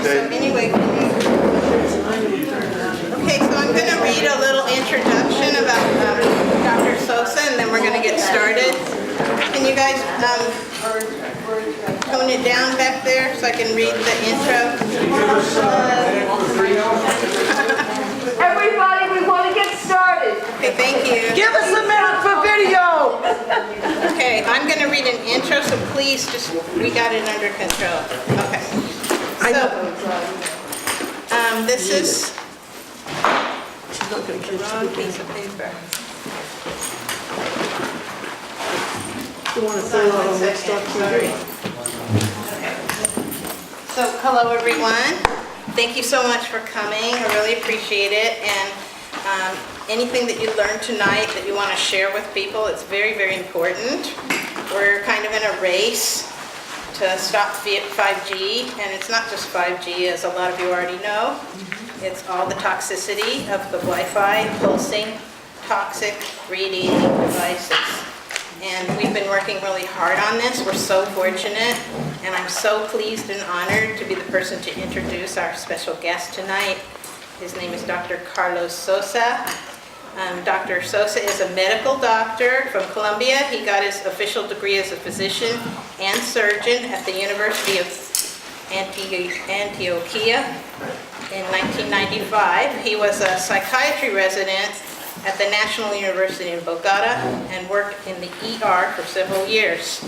so anyway, okay, so I'm going to read a little introduction about Dr. Sosa, and then we're going to get started. Can you guys tone it down back there so I can read the intro? Everybody, we want to get started. Okay, thank you. Give us a minute for video. Okay, I'm going to read an intro, so please just, we got it under control. Okay. So, this is the wrong piece of paper. You want to say on Woodstock Sorry. Okay. So, hello everyone. Thank you so much for coming. I really appreciate it. And anything that you learned tonight that you want to share with people, it's very, very important. We're kind of in a race to stop 5G, and it's not just 5G, as a lot of you already know. It's all the toxicity of the Wi-Fi, pulsing, toxic, radiating devices. And we've been working really hard on this. We're so fortunate, and I'm so pleased and honored to be the person to introduce our special guest tonight. His name is Dr. Carlo Sosa. Dr. Sosa is a medical doctor from Colombia. He got his official degree as a physician and surgeon at the University of Antioquia in 1995. He was a psychiatry resident at the National University in Bogota and worked in the ER for several years.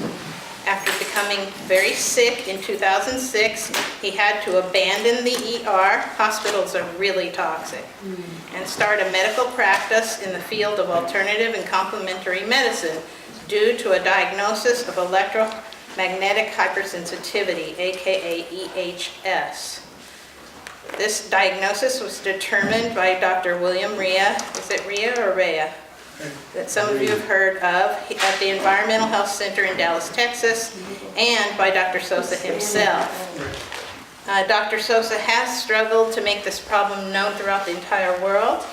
After becoming very sick in 2006, he had to abandon the ER, hospitals are really toxic, and start a medical practice in the field of alternative and complementary medicine due to a diagnosis of electromagnetic hypersensitivity, aka EHS. This diagnosis was determined by Dr. William Rea, is it Rea or Rea? That some of you have heard of at the Environmental Health Center in Dallas, Texas, and by Dr. Sosa himself. Dr. Sosa has struggled to make this problem known throughout the entire world,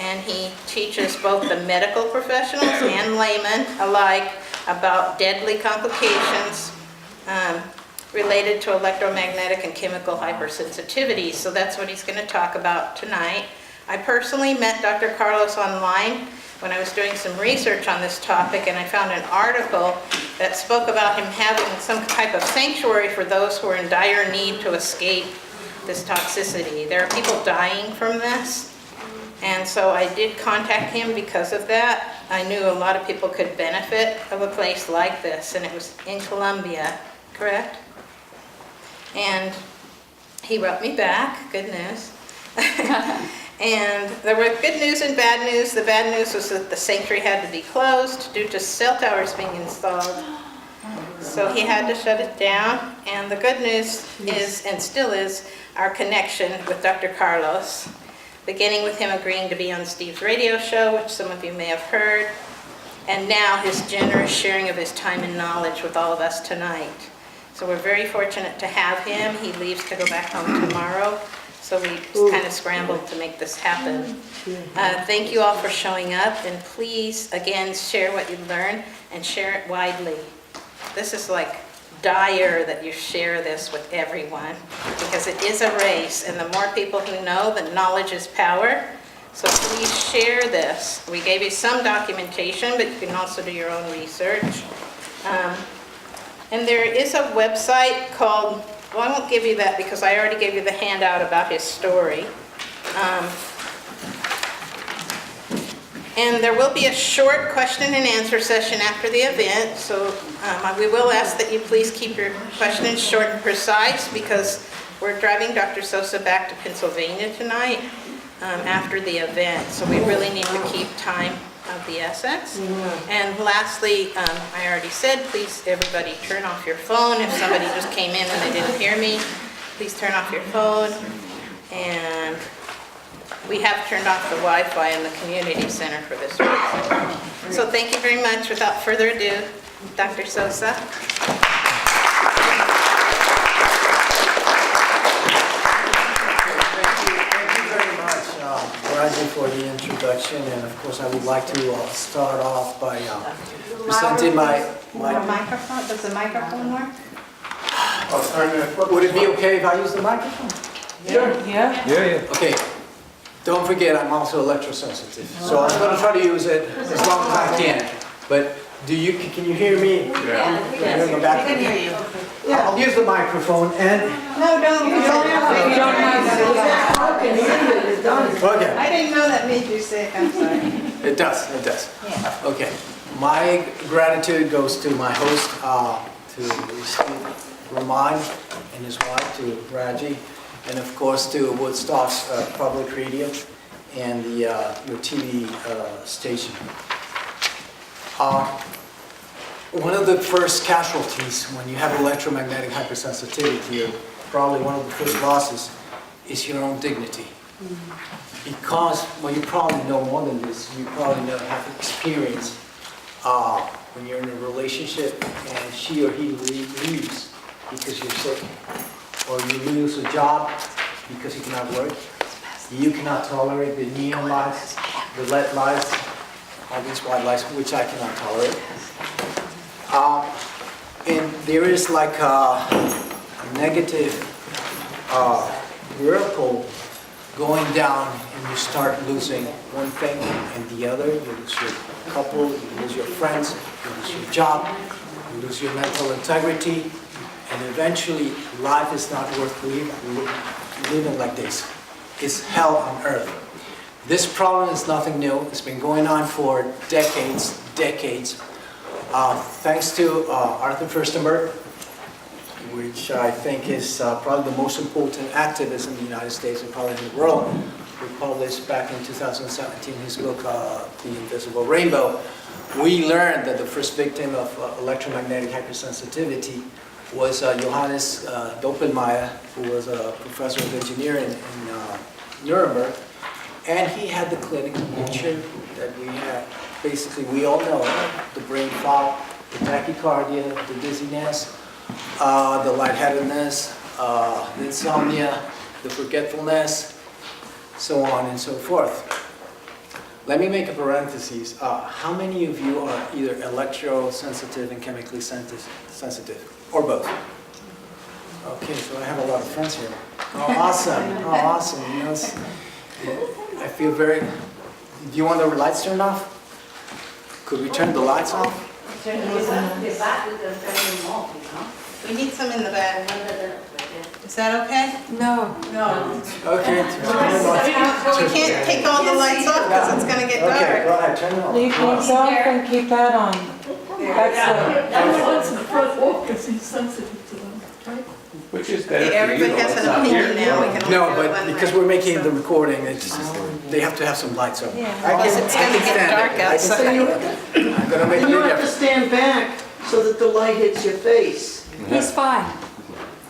and he teaches both the medical professionals and laymen alike about deadly complications related to electromagnetic and chemical hypersensitivity. So that's what he's going to talk about tonight. I personally met Dr. Carlos online when I was doing some research on this topic, and I found an article that spoke about him having some type of sanctuary for those who are in dire need to escape this toxicity. There are people dying from this, and so I did contact him because of that. I knew a lot of people could benefit of a place like this, and it was in Colombia, correct? And he wrote me back, good news. And there were good news and bad news. The bad news was that the sanctuary had to be closed due to cell towers being installed. So he had to shut it down. And the good news is, and still is, our connection with Dr. Carlos, beginning with him agreeing to be on Steve's radio show, which some of you may have heard, and now his generous sharing of his time and knowledge with all of us tonight. So we're very fortunate to have him. He leaves to go back home tomorrow. So we just kind of scrambled to make this happen. Thank you all for showing up, and please, again, share what you learned and share it widely. This is like dire that you share this with everyone, because it is a race, and the more people who know that knowledge is power, so please share this. We gave you some documentation, but you can also do your own research. And there is a website called, well, I won't give you that because I already gave you the handout about his story. And there will be a short question and answer session after the event, so we will ask that you please keep your questions short and precise, because we're driving Dr. Sosa back to Pennsylvania tonight after the event, so we really need to keep time of the essence. And lastly, I already said, please everybody turn off your phone. If somebody just came in and they didn't hear me, please turn off your phone. And we have turned off the Wi-Fi in the community center for this reason. So thank you very much. Without further ado, Dr. Sosa. For the introduction, and of course I would like to start off by presenting my microphone. Does the microphone work? Would it be okay if I use the microphone? Yeah. Okay. Don't forget, I'm also electrosensitive, so I'm going to try to use it as long as I can. But can you hear me? Yeah, we can hear you. I'll use the microphone and. No, don't. You don't have to. Okay. I didn't know that made you sick, I'm sorry. It does. Yeah. Okay. My gratitude goes to my host, to Ramon and his wife, to Raji, and of course to Woodstock's public radio and your TV station. One of the first casualties when you have electromagnetic hypersensitivity, or probably one of the first losses, is your own dignity. Because, well, you probably know more than this, you probably have experience when you're in a relationship and she or he leaves because you're sick, or you lose a job because you cannot work, you cannot tolerate the neon lights, the LED lights, all these white lights, which I cannot tolerate. And there is like a negative whirlpool going down, and you start losing one thing and the other. You lose your couple, you lose your friends, you lose your job, you lose your mental integrity, and eventually life is not worth living like this. It's hell on earth. This problem is nothing new. It's been going on for decades. Thanks to Arthur Furstenberg, which I think is probably the most important activist in the United States and probably in the world, who published back in 2017 his book, The Invisible Rainbow. We learned that the first victim of electromagnetic hypersensitivity was Johannes Doppelmayr, who was a professor of engineering in Nuremberg. And he had the clinical picture that we had. Basically, we all know the brain fog, the tachycardia, the dizziness, the lightheadedness, the insomnia, the forgetfulness, so on and so forth. Let me make a parenthesis. How many of you are either electrosensitive and chemically sensitive, or both? Okay, so I have a lot of friends here. Oh, awesome. Oh, awesome. You know, I feel very... Do you want the lights turned off? Could we turn the lights off? We need some in the back. Is that okay? No. Okay. We can't take all the lights off because it's going to get Okay, dark. go ahead, turn it off. Leave these off and keep that on. Everyone's in the front walk because he's sensitive to them, right? Which is better for you. Everybody has an opinion now. We can only No, do it but one because way. we're making the recording, they have to have some lights on. Because it's going to get dark outside. I'm going to make And you it have to stand back so that the light hits your face. He's fine.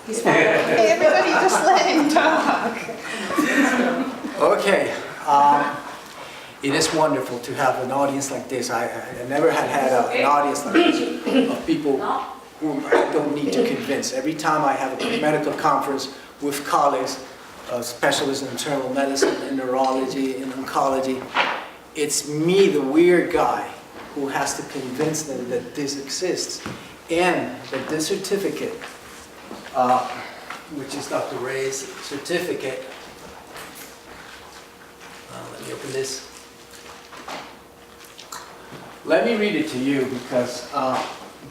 He's fine. Hey, everybody just let him talk. Okay. It is wonderful to have an audience like this. I never had an audience like this of people whom I don't need to convince. Every time I have a medical conference with colleagues, specialists in internal medicine, in neurology, in oncology, it's me, the weird guy, who has to convince them that this exists and that this certificate, which is Dr. Ray's certificate, let me open this. Let me read it to you because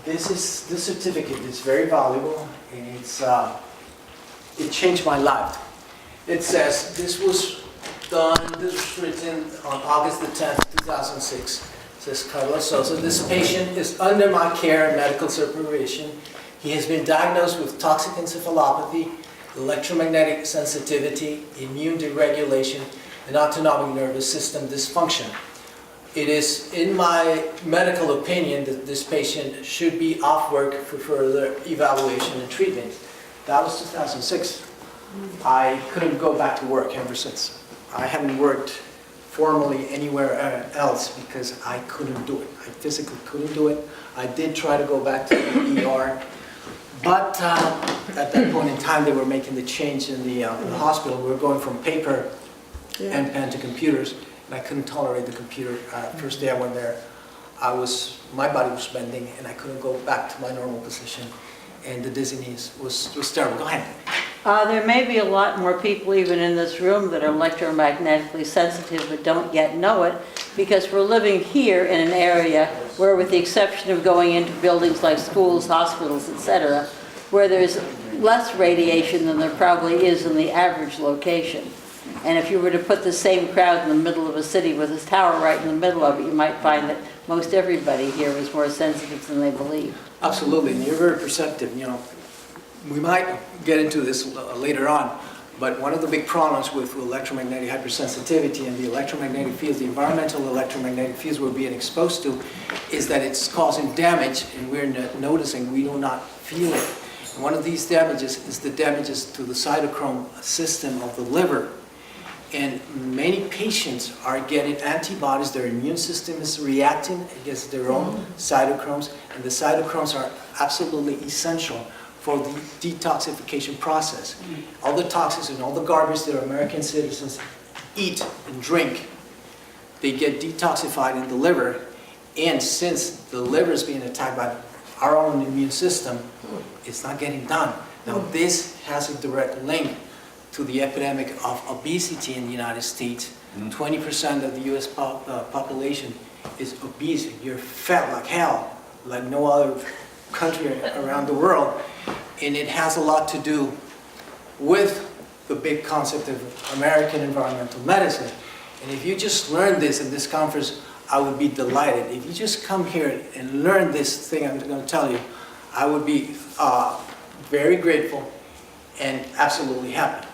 this certificate is very valuable, and it changed my life. It says this was written on August the 10th, 2006. It says, Carlo Sosa, this patient is under my care and medical supervision. He has been diagnosed with toxic encephalopathy, electromagnetic sensitivity, immune deregulation, and autonomic nervous system dysfunction. It is, in my medical opinion, that this patient should be off work for further evaluation and treatment. That was 2006. I couldn't go back to work ever since. I haven't worked formally anywhere else because I couldn't do it. I physically couldn't do it. I did try to go back to the ER, but at that point in time they were making the change in the hospital. We were going from paper and pen to computers, and I couldn't tolerate the computer. First day I went there, my body was bending, and I couldn't go back to my normal position. and the dizziness was terrible. Go ahead. There may be a lot more people even in this room that are electromagnetically sensitive but don't yet know it, because we're living here in an area where, with the exception of going into buildings like schools, hospitals, etc., where there's less radiation than there probably is in the average location. And if you were to put the same crowd in the middle of a city with a tower right in the middle of it, you might find that most everybody here is more sensitive than they believe. Absolutely, and you're very perceptive. You know, we might get into this later on, but one of the big problems with electromagnetic hypersensitivity and the electromagnetic fields, the environmental electromagnetic fields we're being exposed to, is that it's causing damage, and we're not noticing, we do not feel it. And one of these damages is the damages to the cytochrome system of the liver. And many patients are getting antibodies, their immune system is reacting against their own cytochromes, and the cytochromes are absolutely essential for the detoxification process. All the toxins and all the garbage that American citizens eat and drink, they get detoxified in the liver, and since the liver is being attacked by our own immune system, it's not getting done. Now this has a direct link to the epidemic of obesity in the United States. 20% of the US population is obese. You're fat like hell, like no other country around the world. And it has a lot to do with the big concept of American environmental medicine. And if you just learn this in this conference, I would be delighted. If you just come here and learn this thing I'm going to tell you, I would be very grateful and absolutely happy.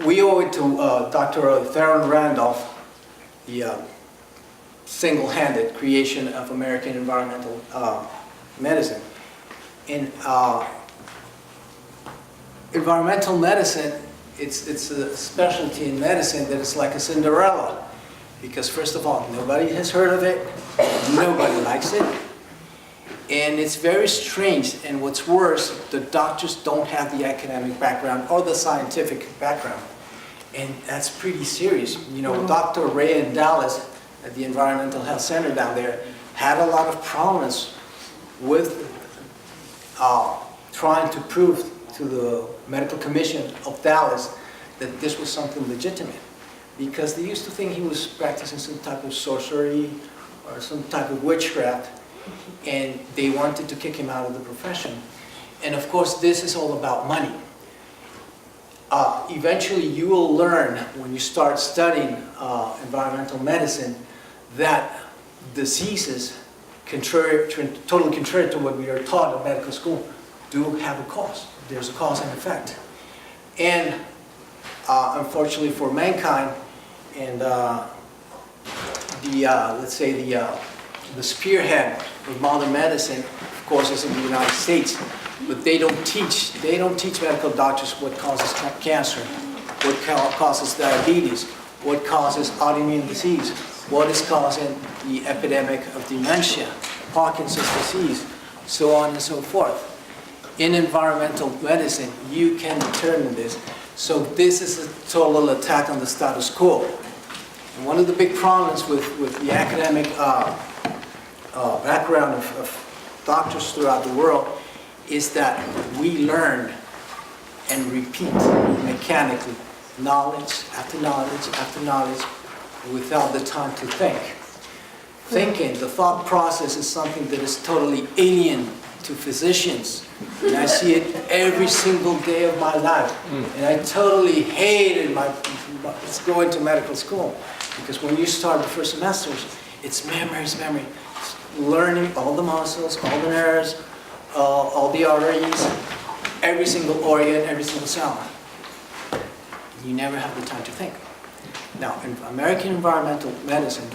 We owe it to Dr. Theron Randolph, the single-handed creation of American environmental medicine. In environmental medicine, it's a specialty in medicine that is like a Cinderella, because first of all, nobody has heard of it, nobody likes it, and it's very strange. And what's worse, the doctors don't have the academic background or the scientific background, and that's pretty serious. You know, Dr. Ray in Dallas at the Environmental Health Center down there had a lot of problems with trying to prove to the Medical Commission of Dallas that this was something legitimate, because they used to think he was practicing some type of sorcery or some type of witchcraft, and they wanted to kick him out of the profession. And of course, this is all about money. Eventually, you will learn when you start studying environmental medicine that diseases, totally contrary to what we are taught in medical school, do have a cause. There's a cause and effect. And unfortunately for mankind, and let's say the spearhead of modern medicine, of course, is in the United States, but they don't teach medical doctors what causes cancer, what causes diabetes, what causes autoimmune disease, what is causing the epidemic of dementia, Parkinson's disease, so on and so forth. In environmental medicine, you can determine this. So this is a total attack on the status quo. And one of the big problems with the academic background of doctors throughout the world is that we learn and repeat mechanically knowledge after knowledge after knowledge without the time to think. Thinking, the thought process, is something that is totally alien to physicians. And I see it every single day of my life. And I totally hated going to medical school, because when you start the first semesters, it's memory. It's learning all the muscles, all the nerves, all the arteries, every single organ, every single cell. You never have the time to think. Now, in American environmental medicine,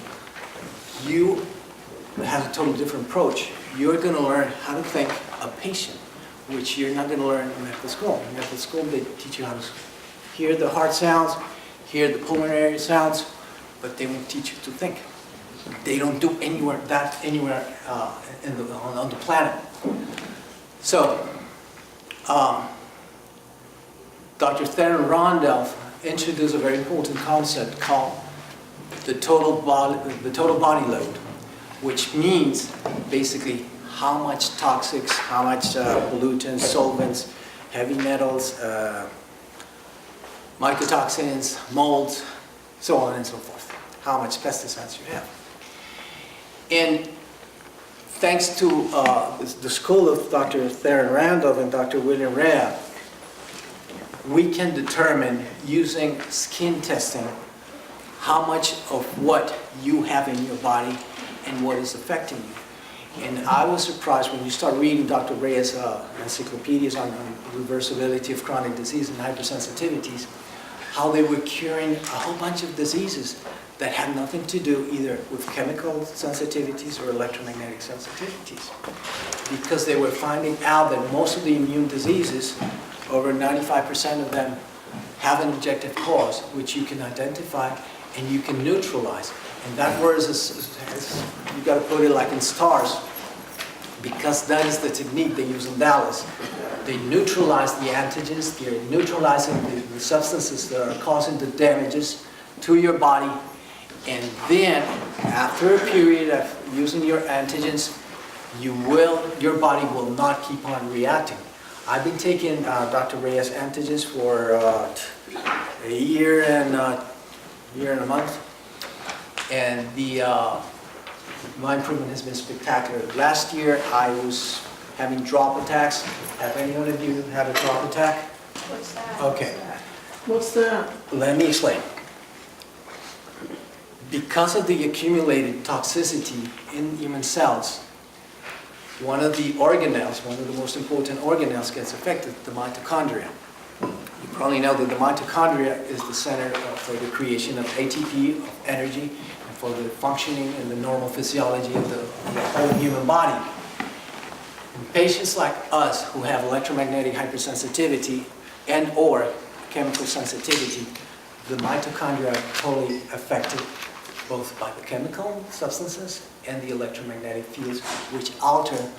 you have a totally different approach. You're going to learn how to think a patient, which you're not going to learn in medical school. In medical school, they teach you how to hear the heart sounds, hear the pulmonary sounds, but they won't teach you to think. They don't do anywhere on the planet. So, Dr. Theron Randolph introduced a very important concept called the total body load. which means basically how much toxics, how much pollutants, solvents, heavy metals, mycotoxins, molds, so on and so forth, how much pesticides you have. And thanks to the school of Dr. Theron Randolph and Dr. William Rea, we can determine using skin testing how much of what you have in your body and what is affecting you. And I was surprised when you start reading Dr. Rea's encyclopedias on reversibility of chronic disease and hypersensitivities, how they were curing a whole bunch of diseases that had nothing to do either with chemical sensitivities or electromagnetic sensitivities. Because they were finding out that most of the immune diseases, over 95% of them, have an objective cause, which you can identify and you can neutralize. And that word is you got to put it like in stars, because that is the technique they use in Dallas. They neutralize the antigens, they're neutralizing the substances that are causing the damages to your body. And then, after a period of using your antigens, your body will not keep on reacting. I've been taking Dr. Rea's antigens for a year and a month, and my improvement has been spectacular. Last year, I was having drop attacks. Have any one of you had a drop attack? What's that? Okay. What's that? Let me explain. Because of the accumulated toxicity in human cells, one of the organelles, one of the most important organelles gets affected, the mitochondria. You probably know that the mitochondria is the center for the creation of ATP, of energy, and for the functioning and the normal physiology of the whole human body. In patients like us who have electromagnetic hypersensitivity and or chemical sensitivity, the mitochondria are totally affected both by the chemical substances and the electromagnetic fields, which alter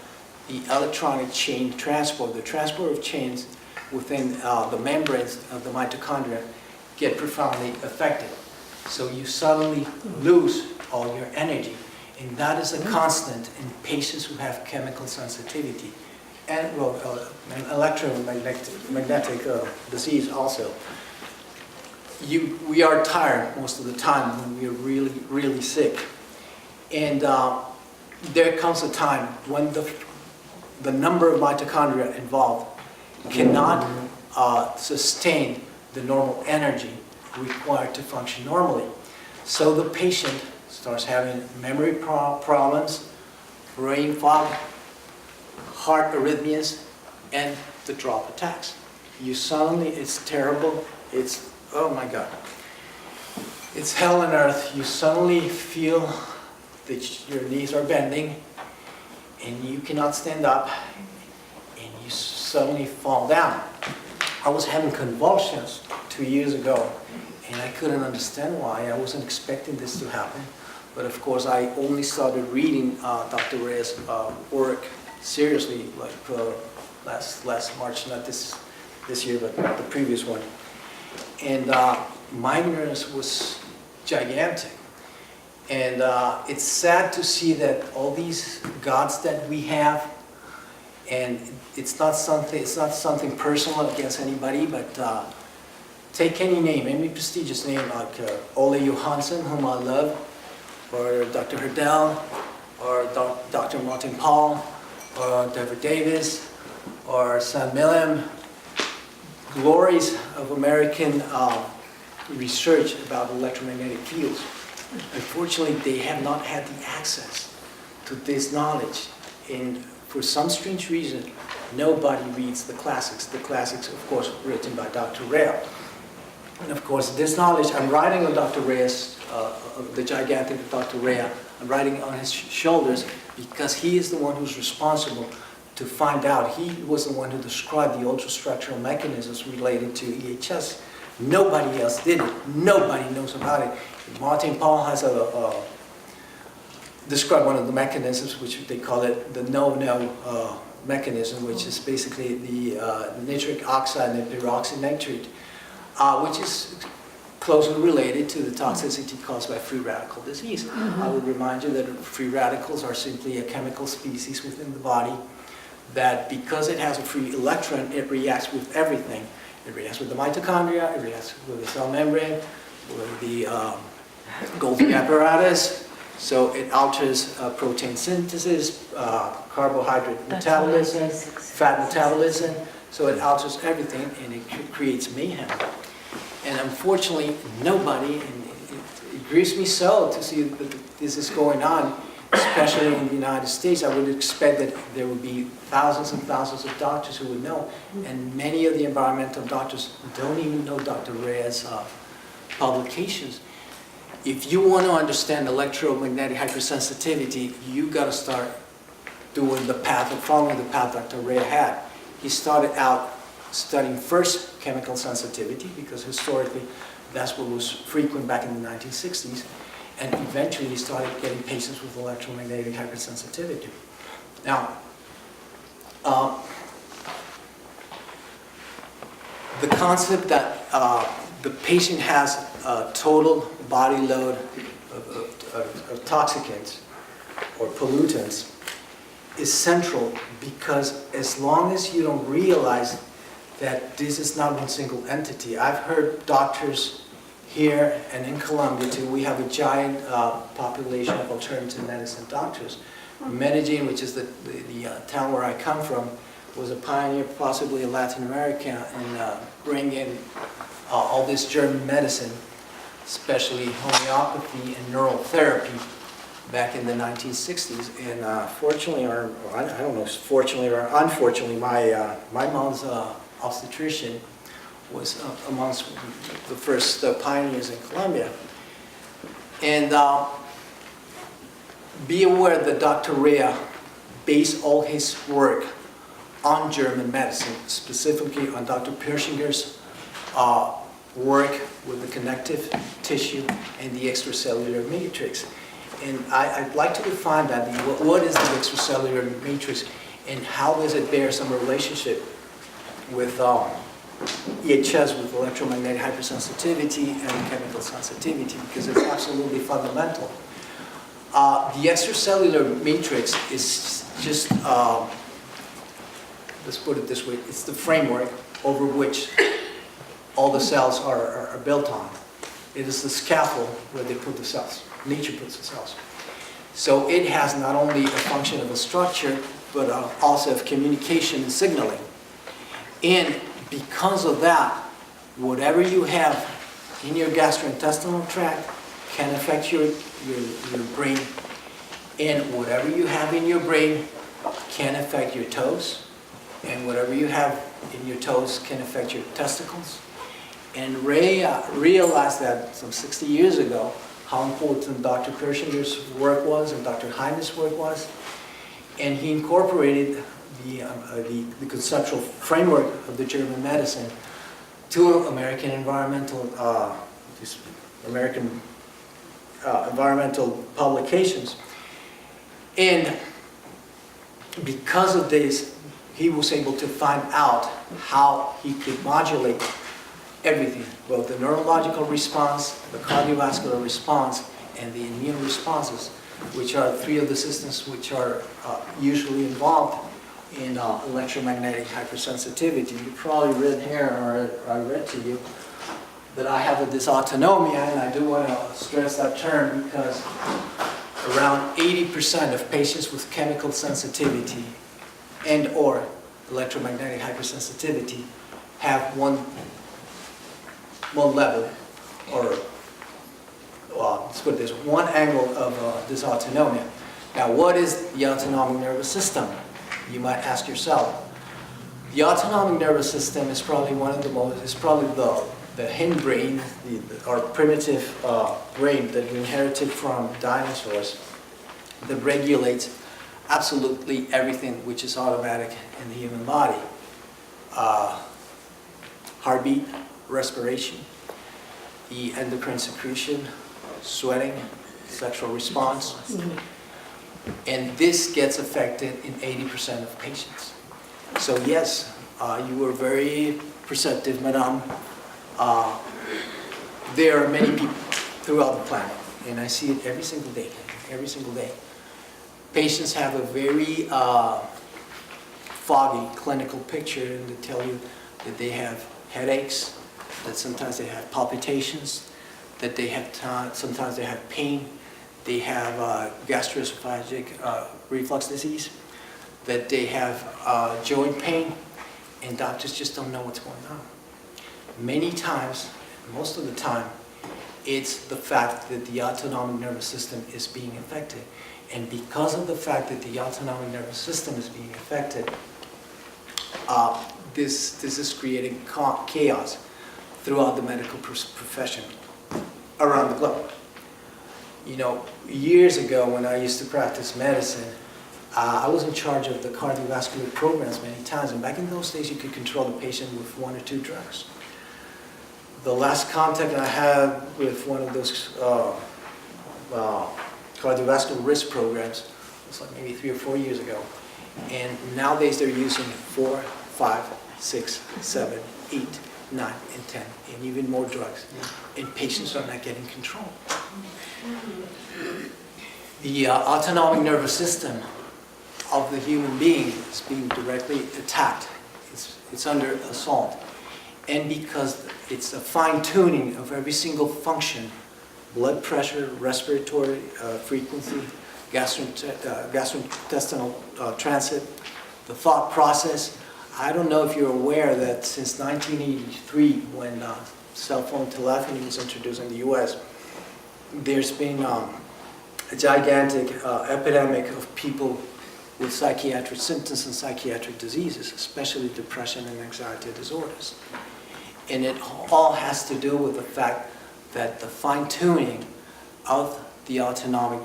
the electronic chain transport. The transport of chains within the membranes of the mitochondria get profoundly affected. So you suddenly lose all your energy. And that is a constant in patients who have chemical sensitivity and electromagnetic disease also. We are tired most of the time when we are really, really sick. And there comes a time when the number of mitochondria involved cannot sustain the normal energy required to function normally. So the patient starts having memory problems, brain fog, heart arrhythmias, and the drop attacks. It's terrible, oh my God. It's hell on earth. You suddenly feel that your knees are bending and you cannot stand up and you suddenly fall down. I was having convulsions 2 years ago and I couldn't understand why. I wasn't expecting this to happen. But of course, I only started reading Dr. Rea's work seriously like last March, not this year, but the previous one. And my ignorance was gigantic. And it's sad to see that all these gods that we have, and it's not something personal against anybody, but take any name, any prestigious name like Ole Johansson, whom I love, or Dr. Herdell, or Dr. Martin Paul, or Deborah Davis, or Sam Millam, glories of American research about electromagnetic fields. Unfortunately, they have not had the access to this knowledge. And for some strange reason, nobody reads the classics. The classics, of course, written by Dr. Rea. And of course, this knowledge, I'm writing on Dr. Rea's, the gigantic Dr. Rea, I'm writing on his shoulders because he is the one who's responsible to find out. He was the one who described the ultrastructural mechanisms related to EHS. Nobody else did it. Nobody knows about it. Martin Paul has described one of the mechanisms, which they call it the no-no mechanism, which is basically the nitric oxide and peroxynitrate, which is closely related to the toxicity caused by free radical disease. I would remind you that free radicals are simply a chemical species within the body that, because it has a free electron, it reacts with everything. It reacts with the mitochondria, it reacts with the cell membrane, with the Golgi apparatus. So it alters protein synthesis, carbohydrate metabolism, fat metabolism. So it alters everything, and it creates mayhem. And unfortunately, nobody, and it grieves me so to see that this is going on, especially in the United States. I would expect that there would be thousands and thousands of doctors who would know, and many of the environmental doctors don't even know Dr. Reyes' publications. If you want to understand electromagnetic hypersensitivity, you got to start doing the path, or following the path Dr. Reyes had. He started out studying first chemical sensitivity, because historically that's what was frequent back in the 1960s. And eventually he started getting patients with electromagnetic hypersensitivity. Now, the concept that the patient has a total body load of toxicants or pollutants is central, because as long as you don't realize that this is not one single entity. I've heard doctors here and in Colombia too, we have a giant population of alternative medicine doctors. Medellin, which is the town where I come from, was a pioneer possibly in Latin America in bringing all this German medicine, especially homeopathy and neural therapy, back in the 1960s. And fortunately, or I don't know, fortunately or unfortunately, my mom's obstetrician was amongst the first pioneers in Colombia. And be aware that Dr. Rea based all his work on German medicine, specifically on Dr. Perschinger's work with the connective tissue and the extracellular matrix. And I'd like to define that. What is the extracellular matrix, and how does it bear some relationship with EHS, with electromagnetic hypersensitivity and chemical sensitivity, because it's absolutely fundamental. The extracellular matrix is just, let's put it this way, it's the framework over which all the cells are built on. It is the scaffold where they put the cells. Nature puts the cells. So it has not only a function of a structure, but also of communication and signaling. And because of that, whatever you have in your gastrointestinal tract can affect your brain. And whatever you have in your brain can affect your toes. And whatever you have in your toes can affect your testicles. And Ray realized that some 60 years ago, how important Dr. Perschinger's work was and Dr. Heine's work was. And he incorporated the conceptual framework of the German medicine to American environmental publications. And because of this, he was able to find out how he could modulate everything, both the neurological response, the cardiovascular response, and the immune responses, which are three of the systems which are usually involved in electromagnetic hypersensitivity. You probably read here, or I read to you, that I have a dysautonomia, and I do want to stress that term because around 80% of patients with chemical sensitivity and or electromagnetic hypersensitivity have one level, or well, let's put it this, one angle of dysautonomia. Now, what is the autonomic nervous system? You might ask yourself. The autonomic nervous system is probably one of the most, it's probably the hindbrain, our primitive brain that we inherited from dinosaurs, that regulates absolutely everything which is automatic in the human body. Heartbeat, respiration, the endocrine secretion, sweating, sexual response. And this gets affected in 80% of patients. So yes, you were very perceptive, madame. there are many people throughout the planet, and I see it every single day, every single day. Patients have a very foggy clinical picture, and they tell you that they have headaches, that sometimes they have palpitations, that they have sometimes they have pain, they have gastroesophageal reflux disease, that they have joint pain, and doctors just don't know what's going on. Many times, most of the time, it's the fact that the autonomic nervous system is being affected. And because of the fact that the autonomic nervous system is being affected, this is creating chaos throughout the medical profession around the globe. You know, years ago when I used to practice medicine, I was in charge of the cardiovascular programs many times, and back in those days you could control the patient with 1 or 2 drugs. The last contact I had with one of those cardiovascular risk programs was like maybe 3 or 4 years ago, and nowadays they're using 4, 5, 6, 7, 8, 9, and 10, and even more drugs, and patients are not getting control. The autonomic nervous system of the human being is being directly attacked. It's under assault. And because it's a fine-tuning of every single function, blood pressure, respiratory frequency, gastrointestinal transit, the thought process. I don't know if you're aware that since 1983, when cell phone telephony was introduced in the US, there's been a gigantic epidemic of people with psychiatric symptoms and psychiatric diseases, especially depression and anxiety disorders. And it all has to do with the fact that the fine-tuning of the autonomic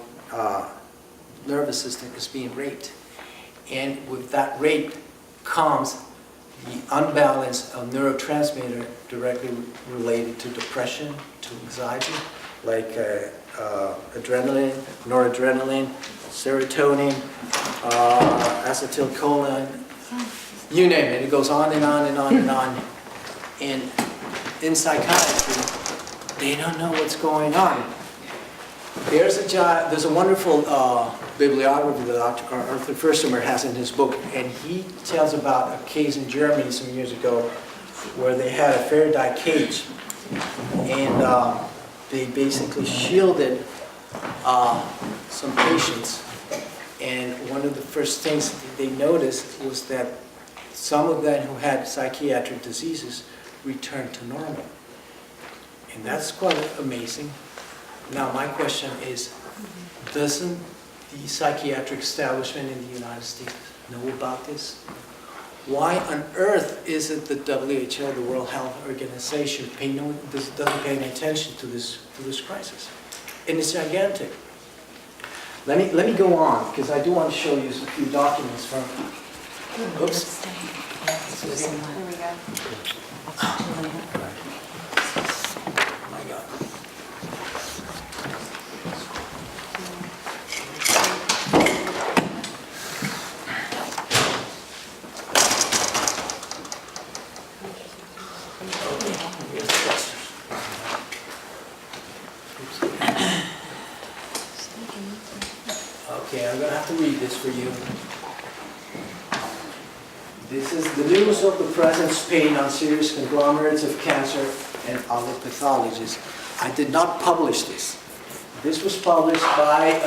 nervous system is being raped. And with that rape comes the unbalance of neurotransmitter directly related to depression, to anxiety, like adrenaline, noradrenaline, serotonin, acetylcholine, you name it. It goes on and on and on and on. And in psychiatry, they don't know what's going on. There's a wonderful bibliography that Dr. Arthur Firstemer has in his book, and he tells about a case in Germany some years ago where they had a Faraday cage, and they basically shielded some patients, and one of the first things they noticed was that some of them who had psychiatric diseases returned to normal. And that's quite amazing. Now my question is, doesn't the psychiatric establishment in the United States know about this? Why on earth is it the WHO, the World Health Organization, doesn't pay any attention to this crisis? And it's gigantic. Let me go on, because I do want to show you a few documents from. Oops. Here we go. Oh my God. Okay, I'm going to have to read this for you. This is the news of the present Spain on serious conglomerates of cancer and other pathologies. I did not publish this. This was published by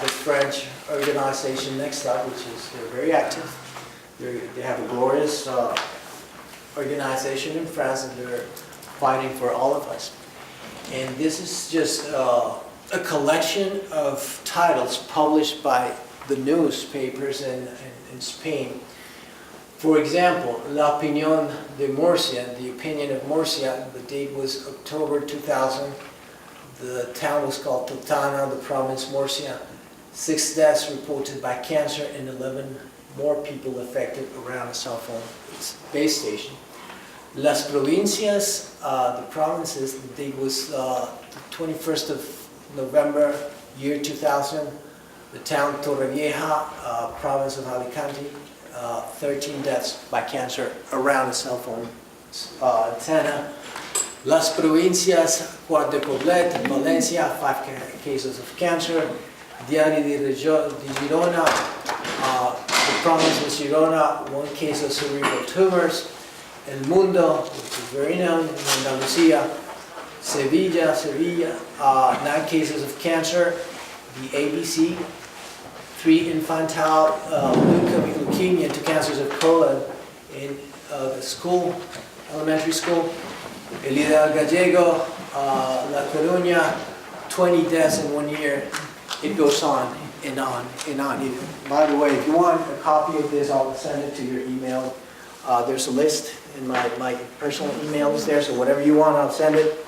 the French organization Next Up, which is they're very active. They have a glorious organization in France, and they're fighting for all of us. And this is just a collection of titles published by the newspapers in Spain. For example, La Opinión de Murcia, the opinion of Murcia, the date was October 2000. The town was called Totana, the province Murcia. 6 deaths reported by cancer and 11 more people affected around a cell phone base station. Las Provincias, the provinces, the date was 21st of November, year 2000. The town Torrevieja, province of Alicante, 13 deaths by cancer around a cell phone antenna. Las Provincias, quadruplet, Valencia, 5 cases of cancer. Diario de Girona, the province of Girona, 1 case of cerebral tumors. El Mundo, which is very known in Andalusia. Sevilla, 9 cases of cancer. The ABC, 3 infantile leukemia, 2 cancers of colon in the school, elementary school. El Hidalgo Gallego, La Coruña, 20 deaths in 1 year. It goes on and on and on. By the way, if you want a copy of this, I'll send it to your email. There's a list in my personal email is there, so whatever you want, I'll send it.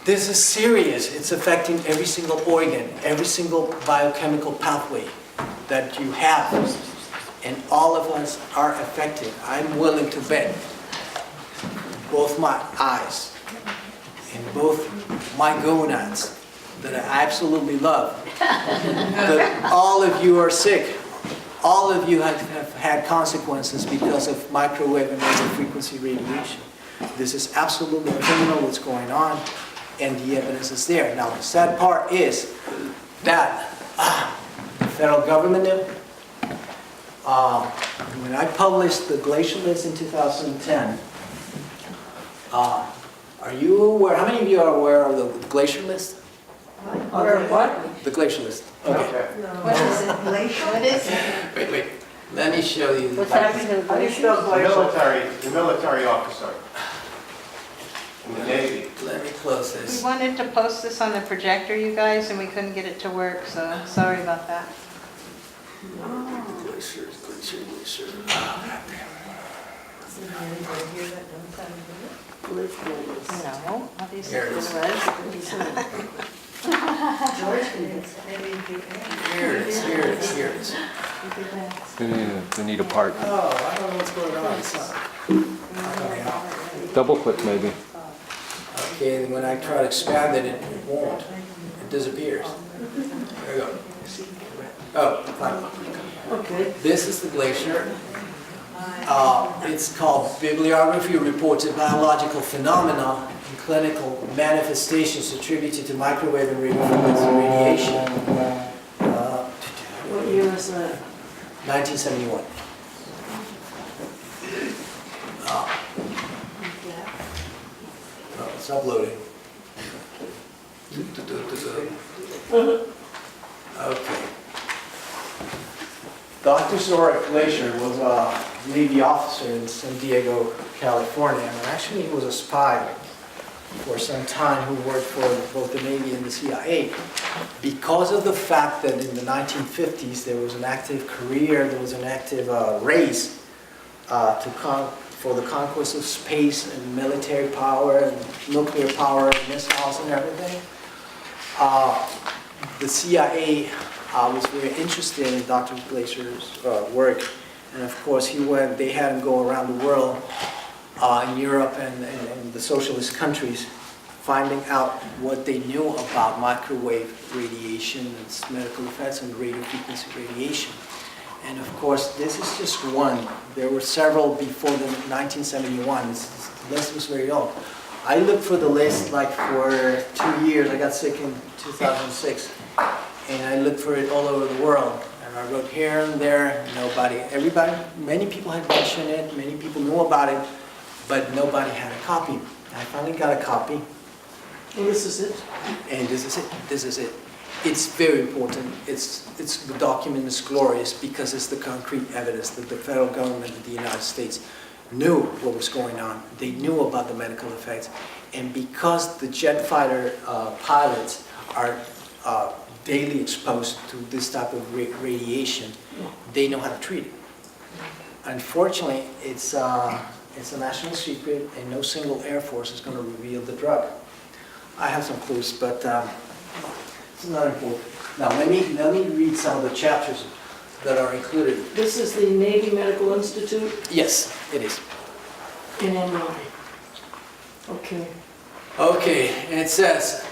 This is serious. It's affecting every single organ, every single biochemical pathway that you have. And all of us are affected. I'm willing to bet both my eyes and both my gonads that I absolutely love, that all of you are sick. All of you have had consequences because of microwave and radiofrequency radiation. This is absolutely criminal what's going on, and the evidence is there. Now, the sad part is that the federal government knew. When I published the glacier list in 2010, are you aware, how many of you are aware of the glacier list? Or what? The glacier list. Okay. What is it? What is it? Wait. Let me show you. What's happening to the How do you glaciers? spell The military officer in the Navy. Let me close We this. wanted to post this on the projector, you guys, and we couldn't get it to work, so sorry about that. Glacier. No, obviously Here it it is. was. Here it is. They need a part. Oh, I don't know what's going on. It's not coming out. Double click maybe. Okay, and when I try to expand it, it won't. It disappears. There we go. Oh, fine. Okay. This is the glacier. It's called Bibliography of Reported Biological Phenomena and Clinical Manifestations Attributed to Microwave and Radiofrequency Radiation. What year is that? 1971. Oh, it's uploading. Okay. Dr. Zora Glacier was a Navy officer in San Diego, California, and actually he was a spy for some time who worked for both the Navy and the CIA. Because of the fact that in the 1950s there was an active career, there was an active race for the conquest of space and military power and nuclear power and missiles and everything, the CIA was very interested in Dr. Glacier's work, and of course they had him go around the world in Europe and the socialist countries, finding out what they knew about microwave radiation and its medical effects and radiofrequency radiation. And of course, this is just one. There were several before the 1971. This list was very old. I looked for the list like for 2 years. I got sick in 2006. And I looked for it all over the world. And I wrote here and there, many people had mentioned it, many people knew about it, but nobody had a copy. I finally got a copy. Well, this is it. And this is it. It's very important. The document is glorious because it's the concrete evidence that the federal government of the United States knew what was going on. They knew about the medical effects. And because the jet fighter pilots are daily exposed to this type of radiation, they know how to treat it. Unfortunately, it's a national secret, and no single Air Force is going to reveal the drug. I have some clues, but it's not important. Now, let me read some of the chapters that are included. This is the Navy Medical Institute Yes, it is. in Anomaly. Okay. Okay, and it says,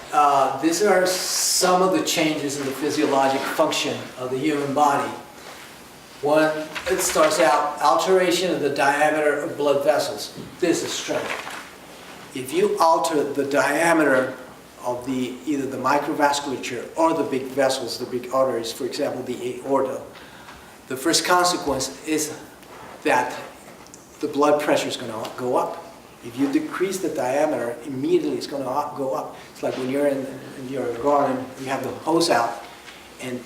these are some of the changes in the physiologic function of the human body. One, it starts out, alteration of the diameter of blood vessels. This is strength. if you alter the diameter of either the microvasculature or the big vessels, the big arteries, for example, the aorta, the first consequence is that the blood pressure is going to go up. If you decrease the diameter, immediately it's going to go up. It's like when you're in your garden, you have the hose out, and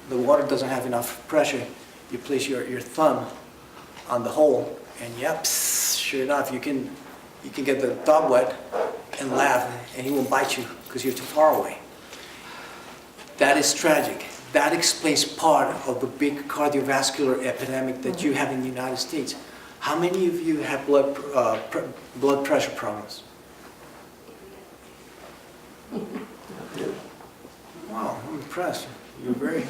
the water doesn't have enough pressure. You place your thumb on the hole, and yep, sure enough, you can get the dog wet and laugh, and he won't bite you because you're too far away. That is tragic. That explains part of the big cardiovascular epidemic that you have in the United States. How many of you have blood pressure problems? Wow, I'm impressed. You're very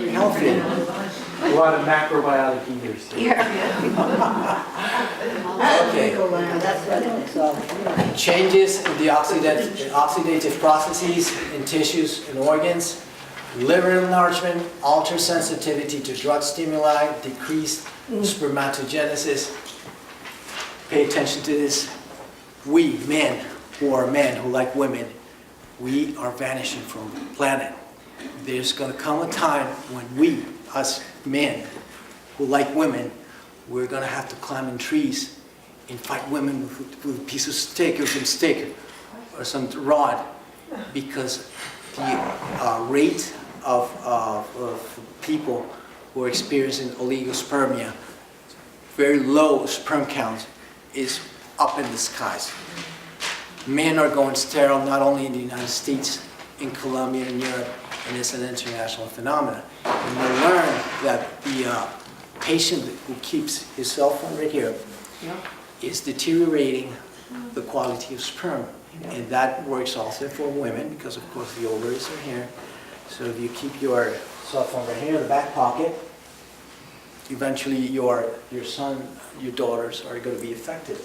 healthy. A lot of macrobiotic eaters. Okay. Changes in the oxidative processes in tissues and organs, liver enlargement, altered sensitivity to drug stimuli, decreased spermatogenesis. Pay attention to this. We, men, who like women, we are vanishing from the planet. There's going to come a time when we, us men, who like women, we're going to have to climb in trees and fight women with a piece of stick or some stick or some rod, because the rate of people who are experiencing oligospermia, very low sperm count, is up in the skies. Men are going sterile not only in the United States, in Colombia, in Europe, and it's an international phenomenon. And we learn that the patient who keeps his cell phone right here is deteriorating the quality of sperm. And that works also for women, because of course the ovaries are here. So if you keep your cell phone right here in the back pocket, eventually your son, your daughters are going to be affected.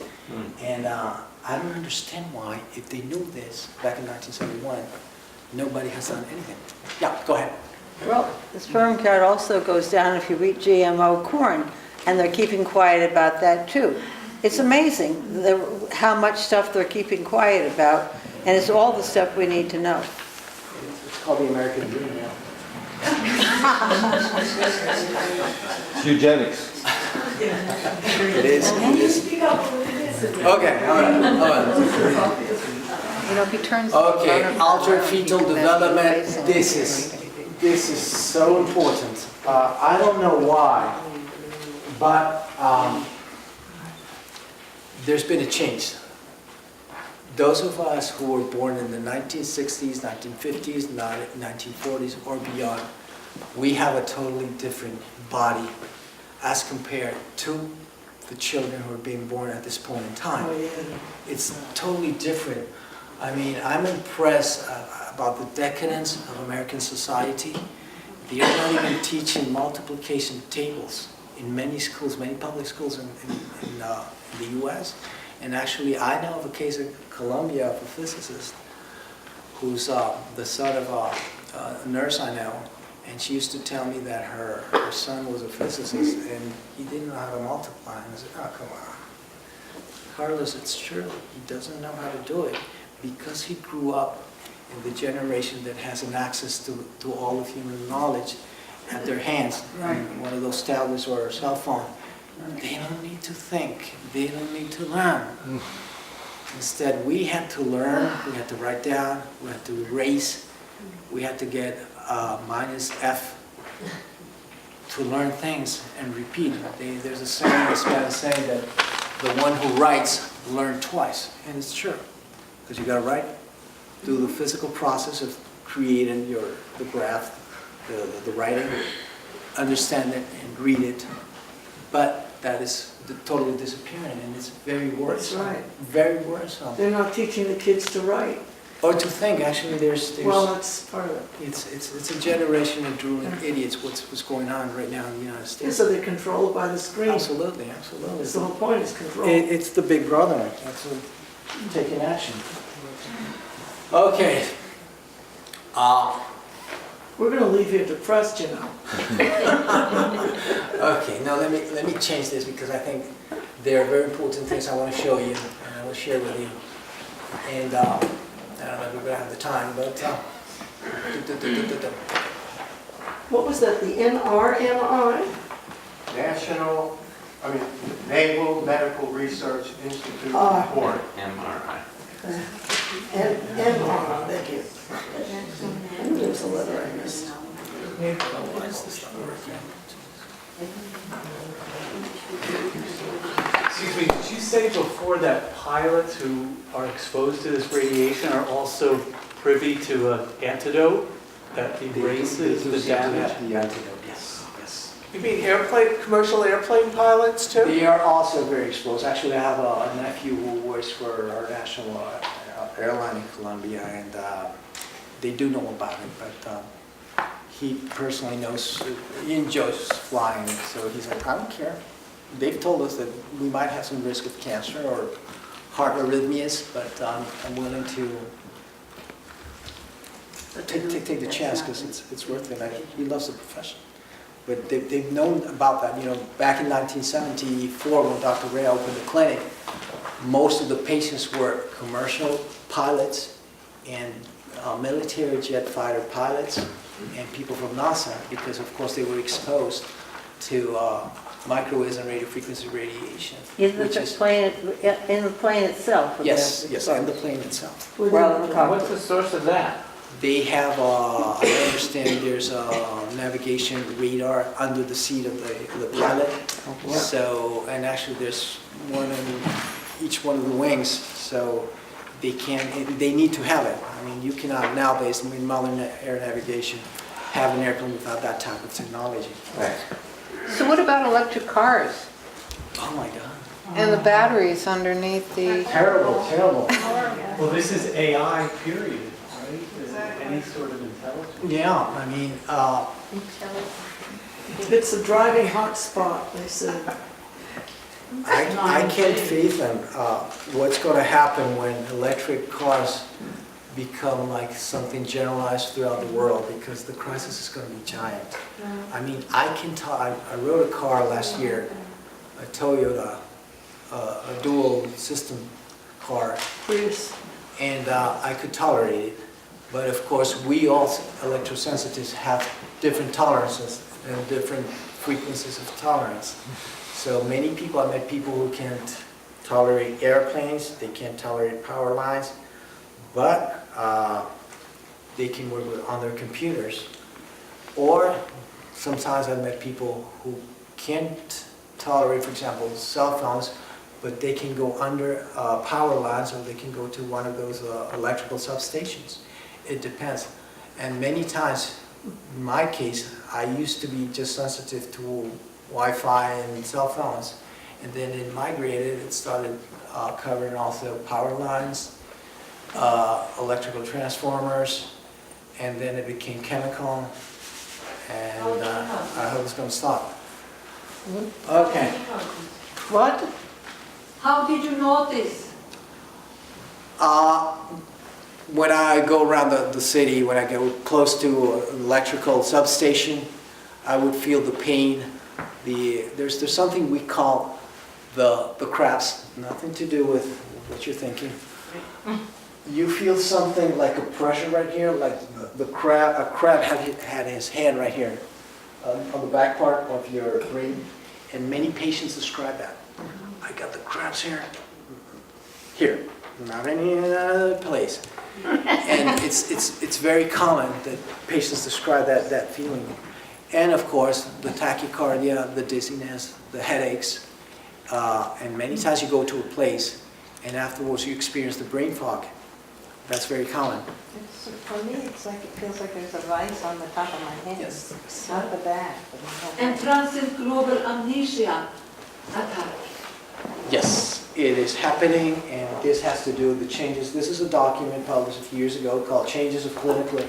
And I don't understand why, if they knew this back in 1971, nobody has done anything. Yeah, go ahead. Well, the sperm count also goes down if you eat GMO corn, and they're keeping quiet about that too. It's amazing how much stuff they're keeping quiet about, and it's all the stuff we need to know. It's called the American dream now. It's eugenics. It is. Okay, all right. You know, if he turns. Okay, altered fetal development. This is so important. I don't know why, but there's been a change. Those of us who were born in the 1960s, 1950s, 1940s, or beyond, we have a totally different body as compared to the children who are being born at this point in time. It's totally different. I mean, I'm impressed about the decadence of American society. They are not even teaching multiplication tables in many schools, many public schools in the U.S. And actually, I know of a case in Colombia of a physicist who's the son of a nurse I know, and she used to tell me that her son was a physicist and he didn't know how to multiply. And I said, oh, come on. Carlos, it's true. He doesn't know how to do it because he grew up in the generation that has an access to all of human knowledge at their hands. Right. One of those tablets or a cell phone. They don't need to think. They don't need to learn. Instead, we had to learn. We had to write down. We had to erase. We had to get -F to learn things and repeat. There's a saying, a Spanish saying that the one who writes learns twice. And it's true. Because you got to write, do the physical process of creating the graph, the writing, understand it and read it. But that is totally disappearing, and it's very worrisome. That's right. Very worrisome. They're not teaching the kids to write. Or to think. Actually, there's Well, that's part of it. it's a generation of drooling idiots. What's going on right now in the United Yeah, States? so they're controlled by the screen. Absolutely, absolutely. That's the whole point, is control. It's the big brother. That's taking action. Okay. We're gonna leave here depressed, you know. Okay, now let me change this because I think there are very important things I want to show you and I will share with you. And I don't know if we're going to have the time, but What was that, the NRMI? Naval Medical Research Institute Ah. report. MRI. NMR, thank you. I knew there was a letter I missed. why is this not working? Excuse me, did you say before that pilots who are exposed to this radiation are also privy to an antidote that erases the damage? The antidote, yes, yes. You mean commercial airplane pilots too? They are also very exposed. Actually, I have a nephew who works for our national airline in Colombia, and they do know about it, but he personally knows, he enjoys flying, so he's like, I don't care. They've told us that we might have some risk of cancer or heart arrhythmias, but I'm willing to take the chance because it's worth it. He loves the profession. But they've known about that. You know, back in 1974 when Dr. Ray opened the clinic, most of the patients were commercial pilots and military jet fighter pilots and people from NASA because, of course, they were exposed to microwaves and radiofrequency radiation. In the plane itself? Yes, and the plane itself. Well, in the cockpit. What's the source of that? They have, I understand there's a navigation radar under the seat of the pilot. So, and actually there's one in each one of the wings, so they need to have it. I mean, you cannot nowadays, in modern air navigation, have an airplane without that type of technology. So what about electric cars Oh my God. and the batteries underneath the... Terrible, terrible. Well, this is AI, period, right? Is it any sort of intelligence? Yeah, I mean, It's a driving hot spot, they said. I can't fathom what's going to happen when electric cars become like something generalized throughout the world because the crisis is going to be giant. I mean, I rode a car last year, a Toyota, a dual system car, Prius. and I could tolerate it. But of course, we also, electrosensitives, have different tolerances and different frequencies of tolerance. So many people, I met people who can't tolerate airplanes, they can't tolerate power lines, but they can work on their computers. Or sometimes I've met people who can't tolerate, for example, cell phones, but they can go under power lines or they can go to one of those electrical substations. It depends. And many times, in my case, I used to be just sensitive to Wi-Fi and cell phones. And then it migrated, it started covering also power lines, electrical transformers, and then it became chemical, and I was going to stop. Okay. What? How did you notice? When I go around the city, when I go close to an electrical substation, I would feel the pain. There's something we call the crabs, nothing to do with what you're thinking. You feel something like a pressure right here, like a crab had his hand right here on the back part of your brain, and many patients describe that. I got the crabs here, not any other place. And it's very common that patients describe that feeling. And of course, the tachycardia, the dizziness, the headaches, and many times you go to a place and afterwards you experience the brain fog. That's very common. For me, it feels like there's a vice on the top of my head. Yes. Not the back. But the whole And transient global amnesia attack. Yes, it is happening, and this has to do with the changes. This is a document published a few years ago called Changes of Clinically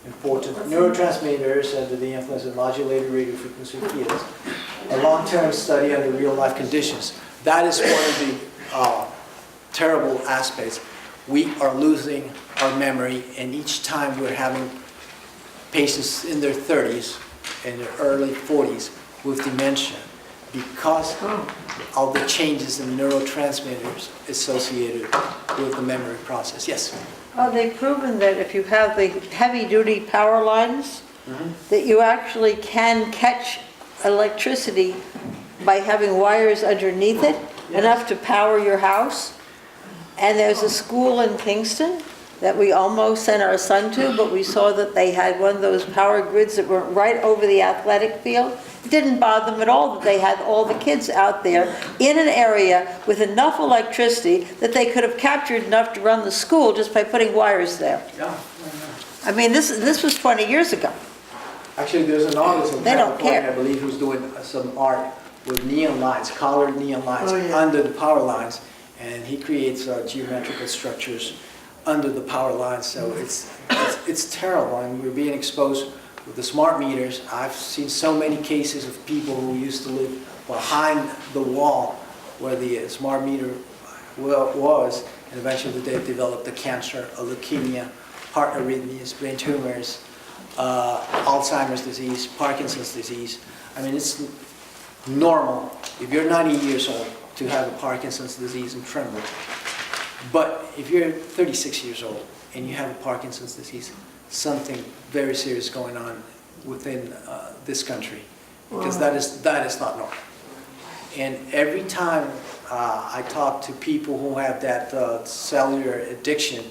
Important Neurotransmitters Under the Influence of Modulated Radiofrequency Fields, a long-term study under real-life conditions. That is one of the terrible aspects. We are losing our memory, and each time we're having patients in their 30s and their early 40s with dementia because of the changes in neurotransmitters associated with the memory process. Yes? They've proven that if you have the heavy-duty power lines, that you actually can catch electricity by having wires underneath it, enough to power your house. And there's a school in Kingston that we almost sent our son to, but we saw that they had one of those power grids that went right over the athletic field. It didn't bother them at all that they had all the kids out there in an area with enough electricity that they could have captured enough to run the school just by putting wires there. Yeah. I mean, this was 20 years ago. Actually, there's an artist in They don't California, care. I believe, who's doing some art with neon lights, colored neon lights Oh, yeah. under the power lines, and he creates geometrical structures under the power lines. So it's terrible, and we're being exposed with the smart meters. I've seen so many cases of people who used to live behind the wall where the smart meter was, and eventually they developed a cancer, a leukemia, heart arrhythmias, brain tumors, Alzheimer's disease, Parkinson's disease. I mean, it's normal if you're 90 years old to have a Parkinson's disease and tremble. But if you're 36 years old and you have a Parkinson's disease, something very serious going on within this country, because that is not normal. And every time I talk to people who have that cellular addiction,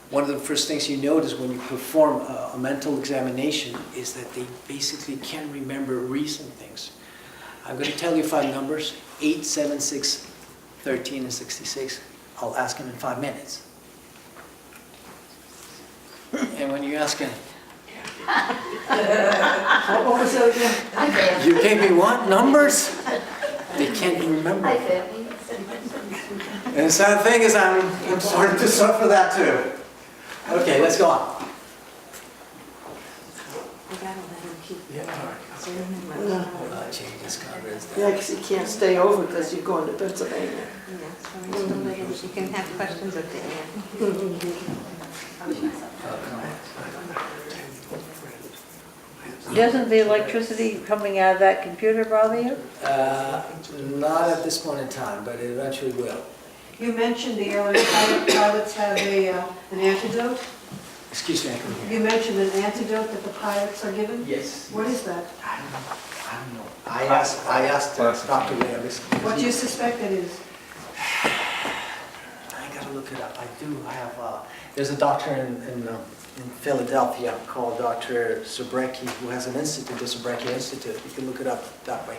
one of the first things you notice when you perform a mental examination is that they basically can't remember recent things. I'm going to tell you 5 numbers, 8, 7, 6, 13, and 66. I'll ask him in 5 minutes. And when you ask him, What was that again? you gave me what? Numbers? They can't even remember. And the sad thing is I'm starting to suffer that too. Okay, let's go on. Change this coverage. Yeah, because you can't stay over because you're going to Pennsylvania. You can have questions at the end. Doesn't the electricity coming out of that computer bother you? Not at this point in time, but it eventually will. You mentioned the earlier pilots have an antidote. Excuse me, I couldn't hear. You mentioned an antidote that the pilots are given. Yes. What is that? I don't know. I asked Dr. Davis. What do you suspect it is? I gotta look it up. I do have, there's a doctor in Philadelphia called Dr. Zabrecki who has an institute, the Zabrecki Institute. You can look it up that way.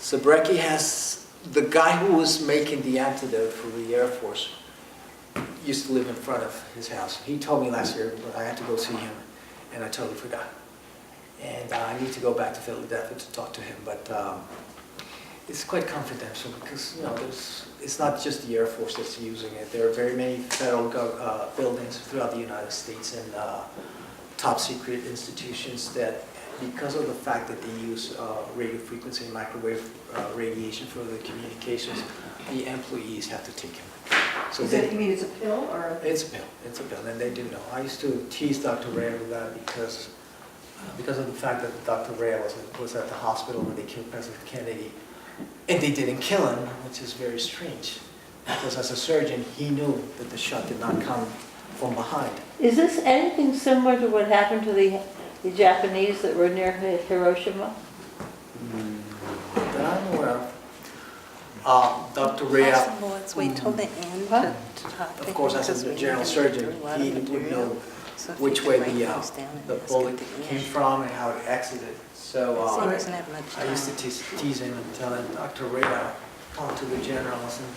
Zabrecki has, the guy who was making the antidote for the Air Force used to live in front of his house. He told me last year, but I had to go see him, and I totally forgot. And I need to go back to Philadelphia to talk to him, but it's quite confidential because, you know, it's not just the Air Force that's using it. There are very many federal buildings throughout the United States and top secret institutions that, because of the fact that they use radio frequency and microwave radiation for the communications, the employees have to take it. So You mean it's a pill or? It's a pill, and they do know. I used to tease Dr. Ray with that because of the fact that Dr. Ray was at the hospital when they killed President Kennedy, and they didn't kill him, which is very strange, because as a surgeon, he knew that the shot did not come from behind. Is this anything similar to what happened to the Japanese that were near Hiroshima? That I'm aware of. Dr. Ray, Let's wait till the end Huh? to talk. of course, as a general surgeon, he would know which way the bullet came from and how it exited. So I used to tease him and tell him, Dr. Ray, talk to the generals and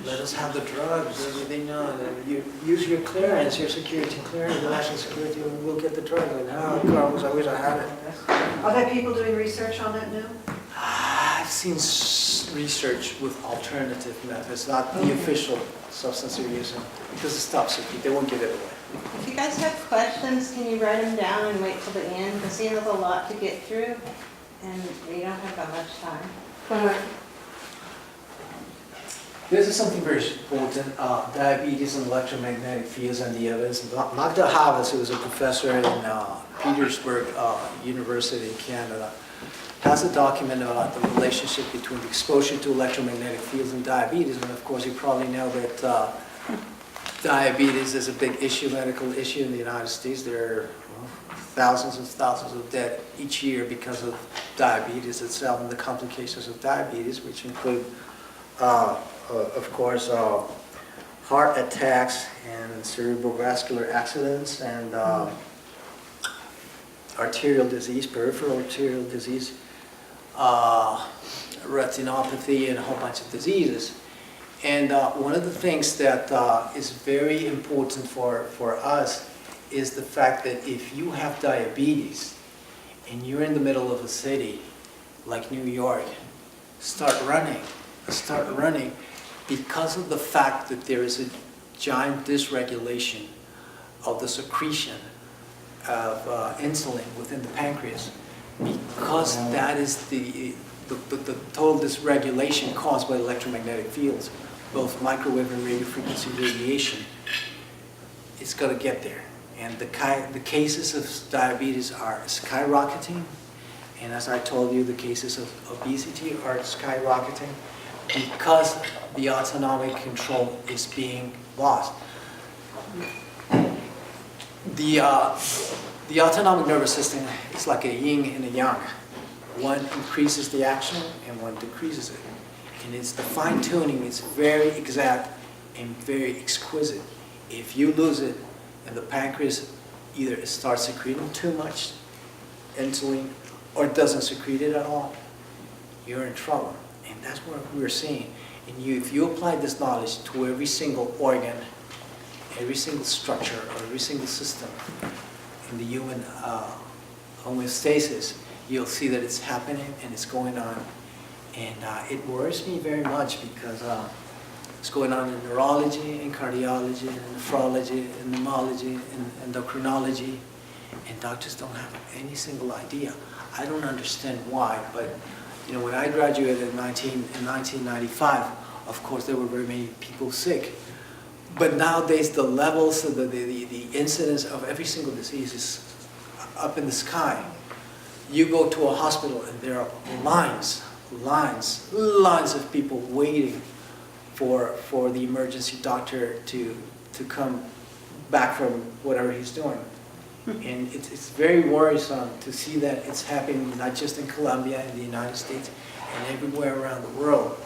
let us have the drugs, everything done. And you use your clearance, your security clearance, the national security, and we'll get the drugs. And Carlos, I wish I had it. Are there people doing research on that now? I've seen research with alternative methods, not the official substance they're using, because it's top secret. They won't give it away. If you guys have questions, can you write them down and wait till the end? Because you have a lot to get through, and we don't have that much time. All right. This is something very important, diabetes and electromagnetic fields and the evidence. Magda Havas, who was a professor in Petersburg University in Canada, has a document about the relationship between exposure to electromagnetic fields and diabetes. And of course, you probably know that diabetes is a big issue, medical issue in the United States. There are thousands and thousands of deaths each year because of diabetes itself and the complications of diabetes, which include, of course, heart attacks and cerebrovascular accidents and arterial disease, peripheral arterial disease, retinopathy, and a whole bunch of diseases. And one of the things that is very important for us is the fact that if you have diabetes and you're in the middle of a city like New York, start running because of the fact that there is a giant dysregulation of the secretion of insulin within the pancreas, because that is the total dysregulation caused by electromagnetic fields, both microwave and radiofrequency radiation. It's going to get there. And the cases of diabetes are skyrocketing. And as I told you, the cases of obesity are skyrocketing because the autonomic control is being lost. The autonomic nervous system is like a yin and a yang. One increases the action and one decreases it. And it's the fine-tuning, it's very exact and very exquisite. If you lose it, and the pancreas either starts secreting too much insulin or doesn't secrete it at all, you're in trouble. And that's what we're seeing. And if you apply this knowledge to every single organ, every single structure, or every single system in the human homeostasis, you'll see that it's happening and it's going on. And it worries me very much because it's going on in neurology, in cardiology, in nephrology, in pneumology, in endocrinology, and doctors don't have any single idea. I don't understand why, but you know, when I graduated in 1995, of course there were very many people sick. But nowadays the levels of the incidence of every single disease is up in the sky. You go to a hospital and there are lines of people waiting for the emergency doctor to come back from whatever he's doing. And it's very worrisome to see that it's happening not just in Colombia, in the United States, and everywhere around the world.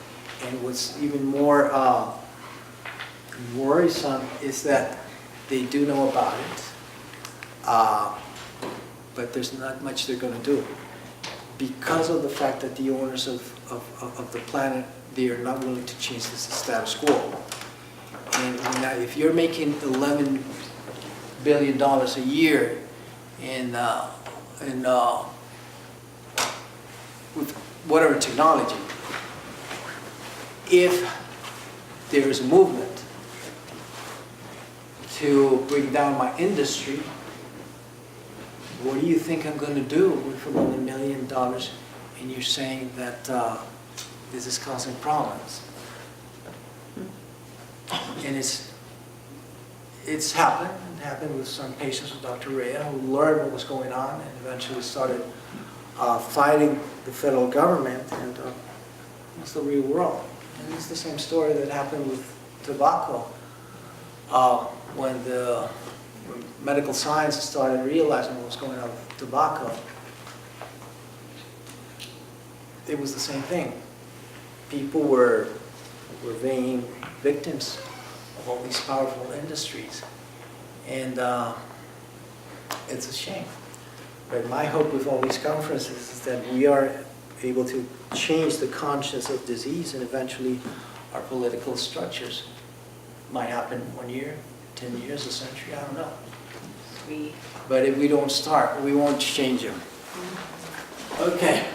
And what's even more worrisome is that they do know about it, but there's not much they're going to do. Because of the fact that the owners of the planet, they are not willing to change the status quo. And now if you're making $11 billion a year with whatever technology, if there is a movement to bring down my industry, what do you think I'm going to do with $11 million? And you're saying that this is causing problems. And it's happened. It happened with some patients with Dr. Rhea who learned what was going on and eventually started fighting the federal government, and it's the real world. And it's the same story that happened with tobacco. When the medical science started realizing what was going on with tobacco, it was the same thing. People were being victims of all these powerful industries. And it's a shame. But my hope with all these conferences is that we are able to change the conscience of disease, and eventually our political structures might happen 1 year, 10 years, a century, I don't know. But if we don't start, we won't change them. Okay.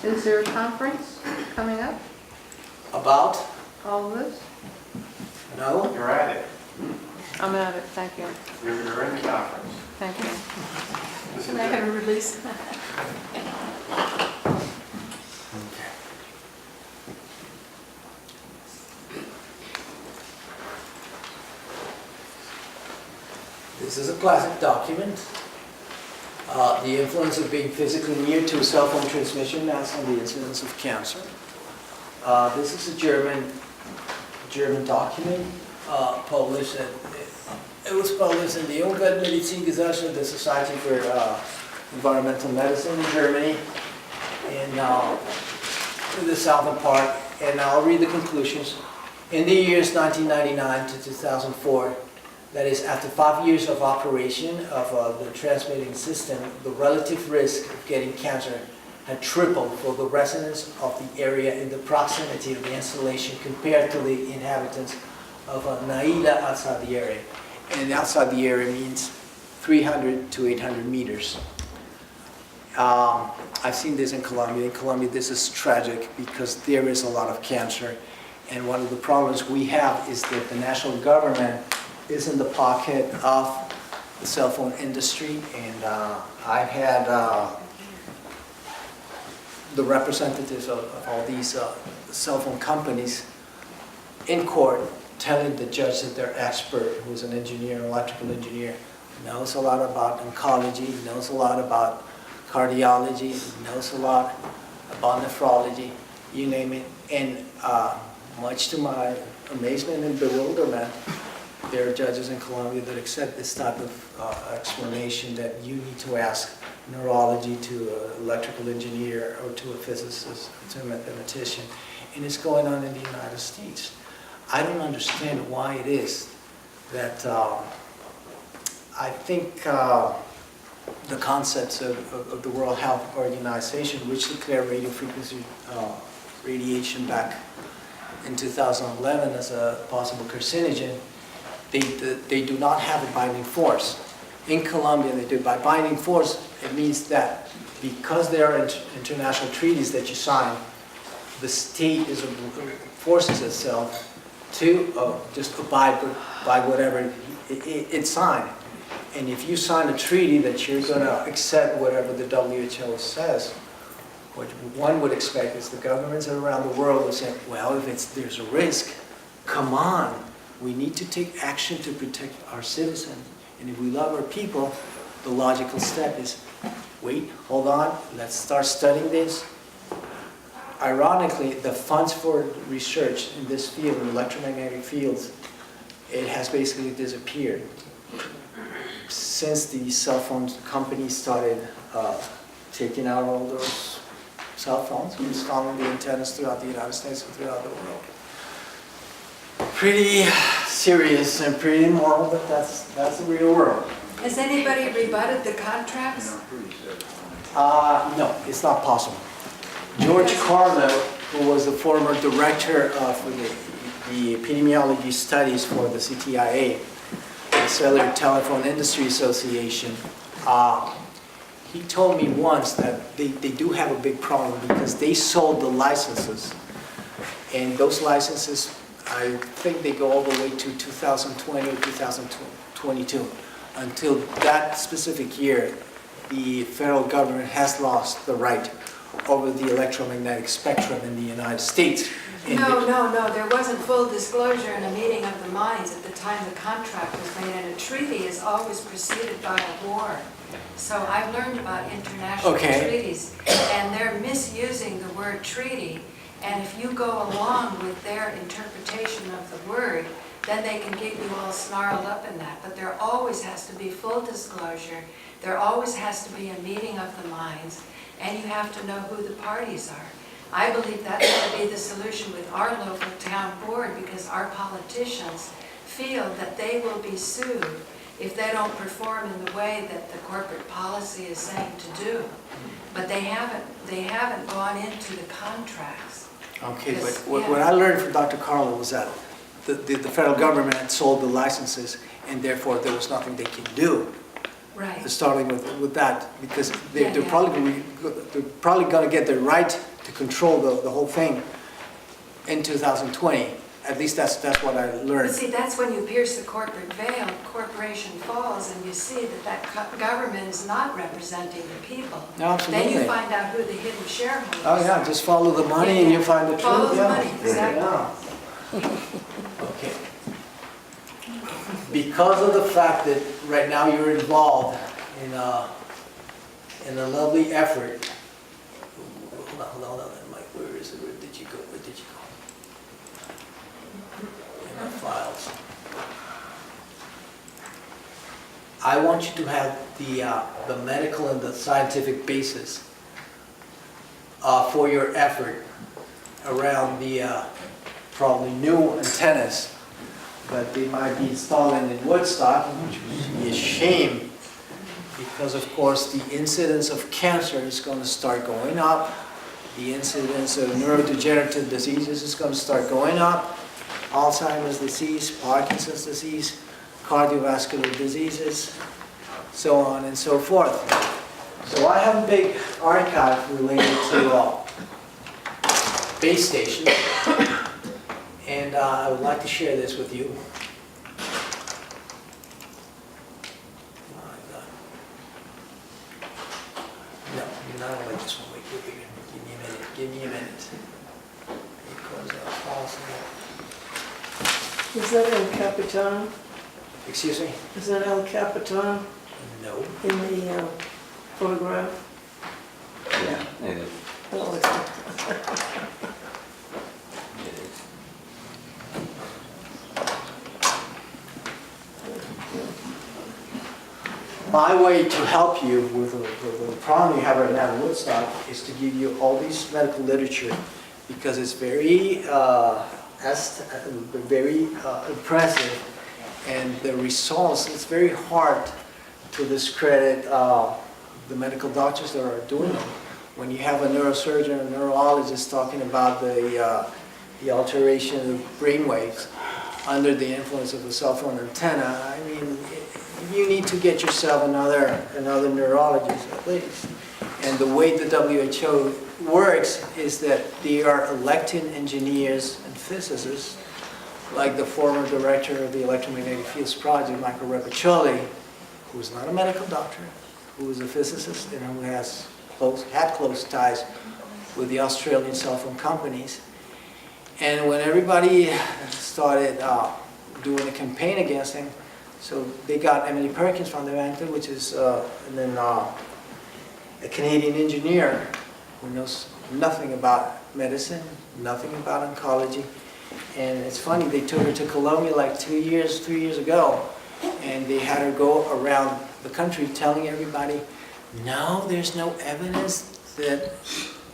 Is there a conference coming up? About? All of this? No? You're at it. I'm at it, thank you. You're in the conference. Thank you. Can I have a release? This is a classic document. The influence of being physically near to a cell phone transmission that's on the incidence of cancer. This is a German document published. It was published in the Umweltmedizingesellschaft, the Society for Environmental Medicine in Germany, in the southern part. And I'll read the conclusions. In the years 1999 to 2004, that is, after 5 years of operation of the transmitting system, the relative risk of getting cancer had tripled for the residents of the area in the proximity of the installation compared to the inhabitants of Naila outside the area. And outside the area means 300 to 800 meters. I've seen this in Colombia. In Colombia, this is tragic because there is a lot of cancer. And one of the problems we have is that the national government is in the pocket of the cell phone industry. And I've had the representatives of all these cell phone companies in court telling the judge that their expert, who's an engineer, an electrical engineer, knows a lot about oncology, knows a lot about cardiology, knows a lot about nephrology, you name it. And much to my amazement and bewilderment, there are judges in Colombia that accept this type of explanation that you need to ask neurology to an electrical engineer or to a physicist, to a mathematician. And it's going on in the United States. I don't understand why it is that I think the concepts of the World Health Organization, which declared radiofrequency radiation back in 2011 as a possible carcinogen, they do not have a binding force. In Colombia, they do. By binding force, it means that because there are international treaties that you sign, the state forces itself to just abide by whatever it signed. And if you sign a treaty that you're going to accept whatever the WHO says, what one would expect is the governments around the world would say, well, if there's a risk, come on, we need to take action to protect our citizens. And if we love our people, the logical step is, wait, hold on, let's start studying this. Ironically, the funds for research in this field, in electromagnetic fields, it has basically disappeared. Since the cell phone companies started taking out all those cell phones and installing the antennas throughout the United States and throughout the world. Pretty serious and pretty immoral, but that's the real world. Has anybody rebutted the contracts? No, it's not possible. George Carlo, who was the former director for the epidemiology studies for the CTIA, the Cellular Telephone Industry Association, he told me once that they do have a big problem because they sold the licenses. And those licenses, I think they go all the way to 2020 or 2022. Until that specific year, the federal government has lost the right over the electromagnetic spectrum in the United States. No, there wasn't full disclosure in a meeting of the minds at the time the contract was made, and a treaty is always preceded by a war. So I've learned about international treaties, and they're misusing the word treaty, and if you go along with their interpretation of the word, then they can get you all snarled up in that. But there always has to be full disclosure, there always has to be a meeting of the minds, and you have to know who the parties are. I believe that's going to be the solution with our local town board, because our politicians feel that they will be sued if they don't perform in the way that the corporate policy is saying to do. But they haven't gone into the contracts. Okay, but what I learned from Dr. Carlo was that the federal government had sold the licenses, and therefore there was nothing they could do. Right. Starting with that, because they're probably going to get the right to control the whole thing in 2020. At least that's what I learned. But see, that's when you pierce the corporate veil, corporation falls, and you see that government is not representing the people. No, absolutely. Then you find out who the hidden shareholders Oh yeah, just follow the money and you find the truth. Follow the money, exactly. Yeah. Okay. Because of the fact that right now you're involved in and a lovely effort. Hold on, Mike, where is it? Where did you go? In the files. I want you to have the medical and the scientific basis for your effort around the probably new antennas that they might be installing in Woodstock, which would be a shame because, of course, the incidence of cancer is going to start going up. The incidence of neurodegenerative diseases is going to start going up. Alzheimer's disease, Parkinson's disease, cardiovascular diseases, so on and so forth. So I have a big archive related to base stations, and I would like to share this with you. No, you're not going to like this one. Wait, give me a minute. Because Is that El Capitan? excuse me? Is that El Capitan No. in the photograph? Yeah, it is. Oh, It is. My way to help you with the problem you have right now in Woodstock is to give you all these medical literature because it's very, very impressive, and the results, it's very hard to discredit the medical doctors that are doing it. When you have a neurosurgeon or neurologist talking about the alteration of brain waves under the influence of the cell phone antenna, I mean, you need to get yourself another neurologist at least. And the way the WHO works is that they are elected engineers and physicists, like the former director of the Electromagnetic Fields Project, Michael Repiccioli, who is not a medical doctor, who is a physicist and who had close ties with the Australian cell phone companies. And when everybody started doing a campaign against him, so they got Emily Perkins from the Vancouver, which is a Canadian engineer who knows nothing about medicine, nothing about oncology. And it's funny, they took her to Colombia like 3 years ago, and they had her go around the country telling everybody, no, there's no evidence that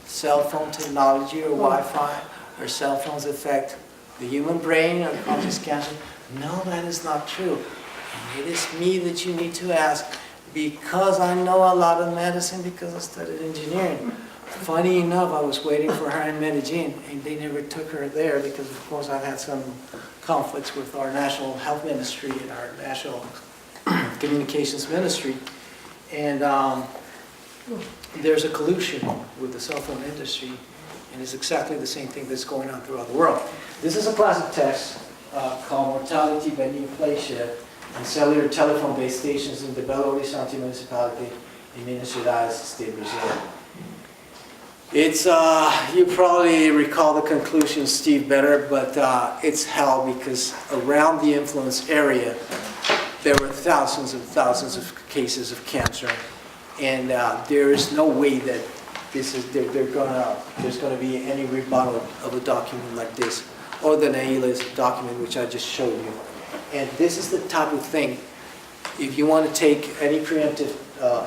cell phone technology or Wi-Fi or cell phones affect the human brain or causes cancer. No, that is not true. And it is me that you need to ask, because I know a lot of medicine because I studied engineering. Funny enough, I was waiting for her in Medellin, and they never took her there because, of course, I've had some conflicts with our National Health Ministry and our National Communications Ministry. And there's a collusion with the cell phone industry, and it's exactly the same thing that's going on throughout the world. This is a classic text called Mortality by Neoplasia and Cellular Telephone Base Stations in the Belo Horizonte Municipality in Minas Gerais, State, Brazil. It's, you probably recall the conclusion, Steve, better, but it's hell because around the influence area, there were thousands and thousands of cases of cancer, and there is no way that this is there's going to be any rebuttal of a document like this, or the Naila's document which I just showed you. And this is the type of thing, if you want to take any preemptive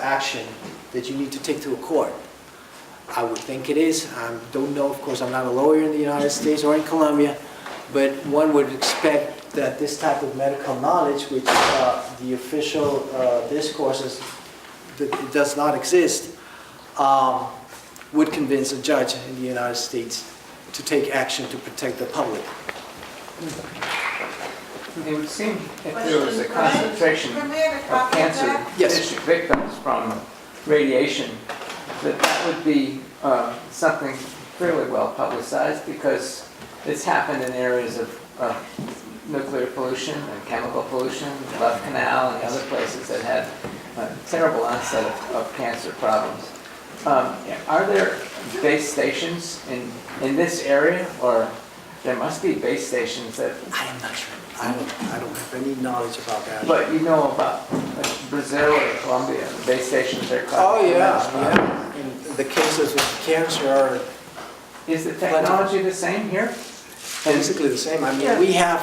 action that you need to take to a court, I would think it is. I don't know, of course, I'm not a lawyer in the United States or in Colombia, but one would expect that this type of medical knowledge, which the official discourses that it does not exist, would convince a judge in the United States to take action to protect the public. It would seem if there was a concentration of cancer victims from radiation, that would be something fairly well publicized because it's happened in areas of nuclear pollution and chemical pollution, the Love Canal and the other places that had a terrible onset of cancer problems. Are there base stations in this area, or there must be base stations that... I am not sure. I don't have any knowledge about that. But you know about Brazil or Colombia, the base stations are Oh, yeah. And the cases of cancer are Is the technology the same here? basically the same. I mean, we have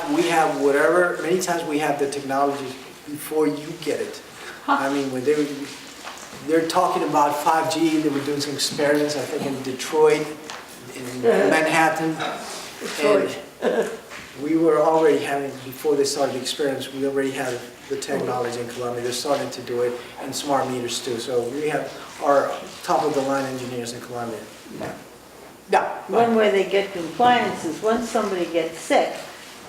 whatever, many times we have the technology before you get it. I mean, when they're talking about 5G, they were doing some experiments, I think in Detroit, in Manhattan. Detroit. And we were already having, before they started the experiments, we already had the technology in Colombia. They're starting to do it, and smart meters too. So we have our top-of-the-line engineers in Colombia. Yeah. One way they get compliance is once somebody gets sick,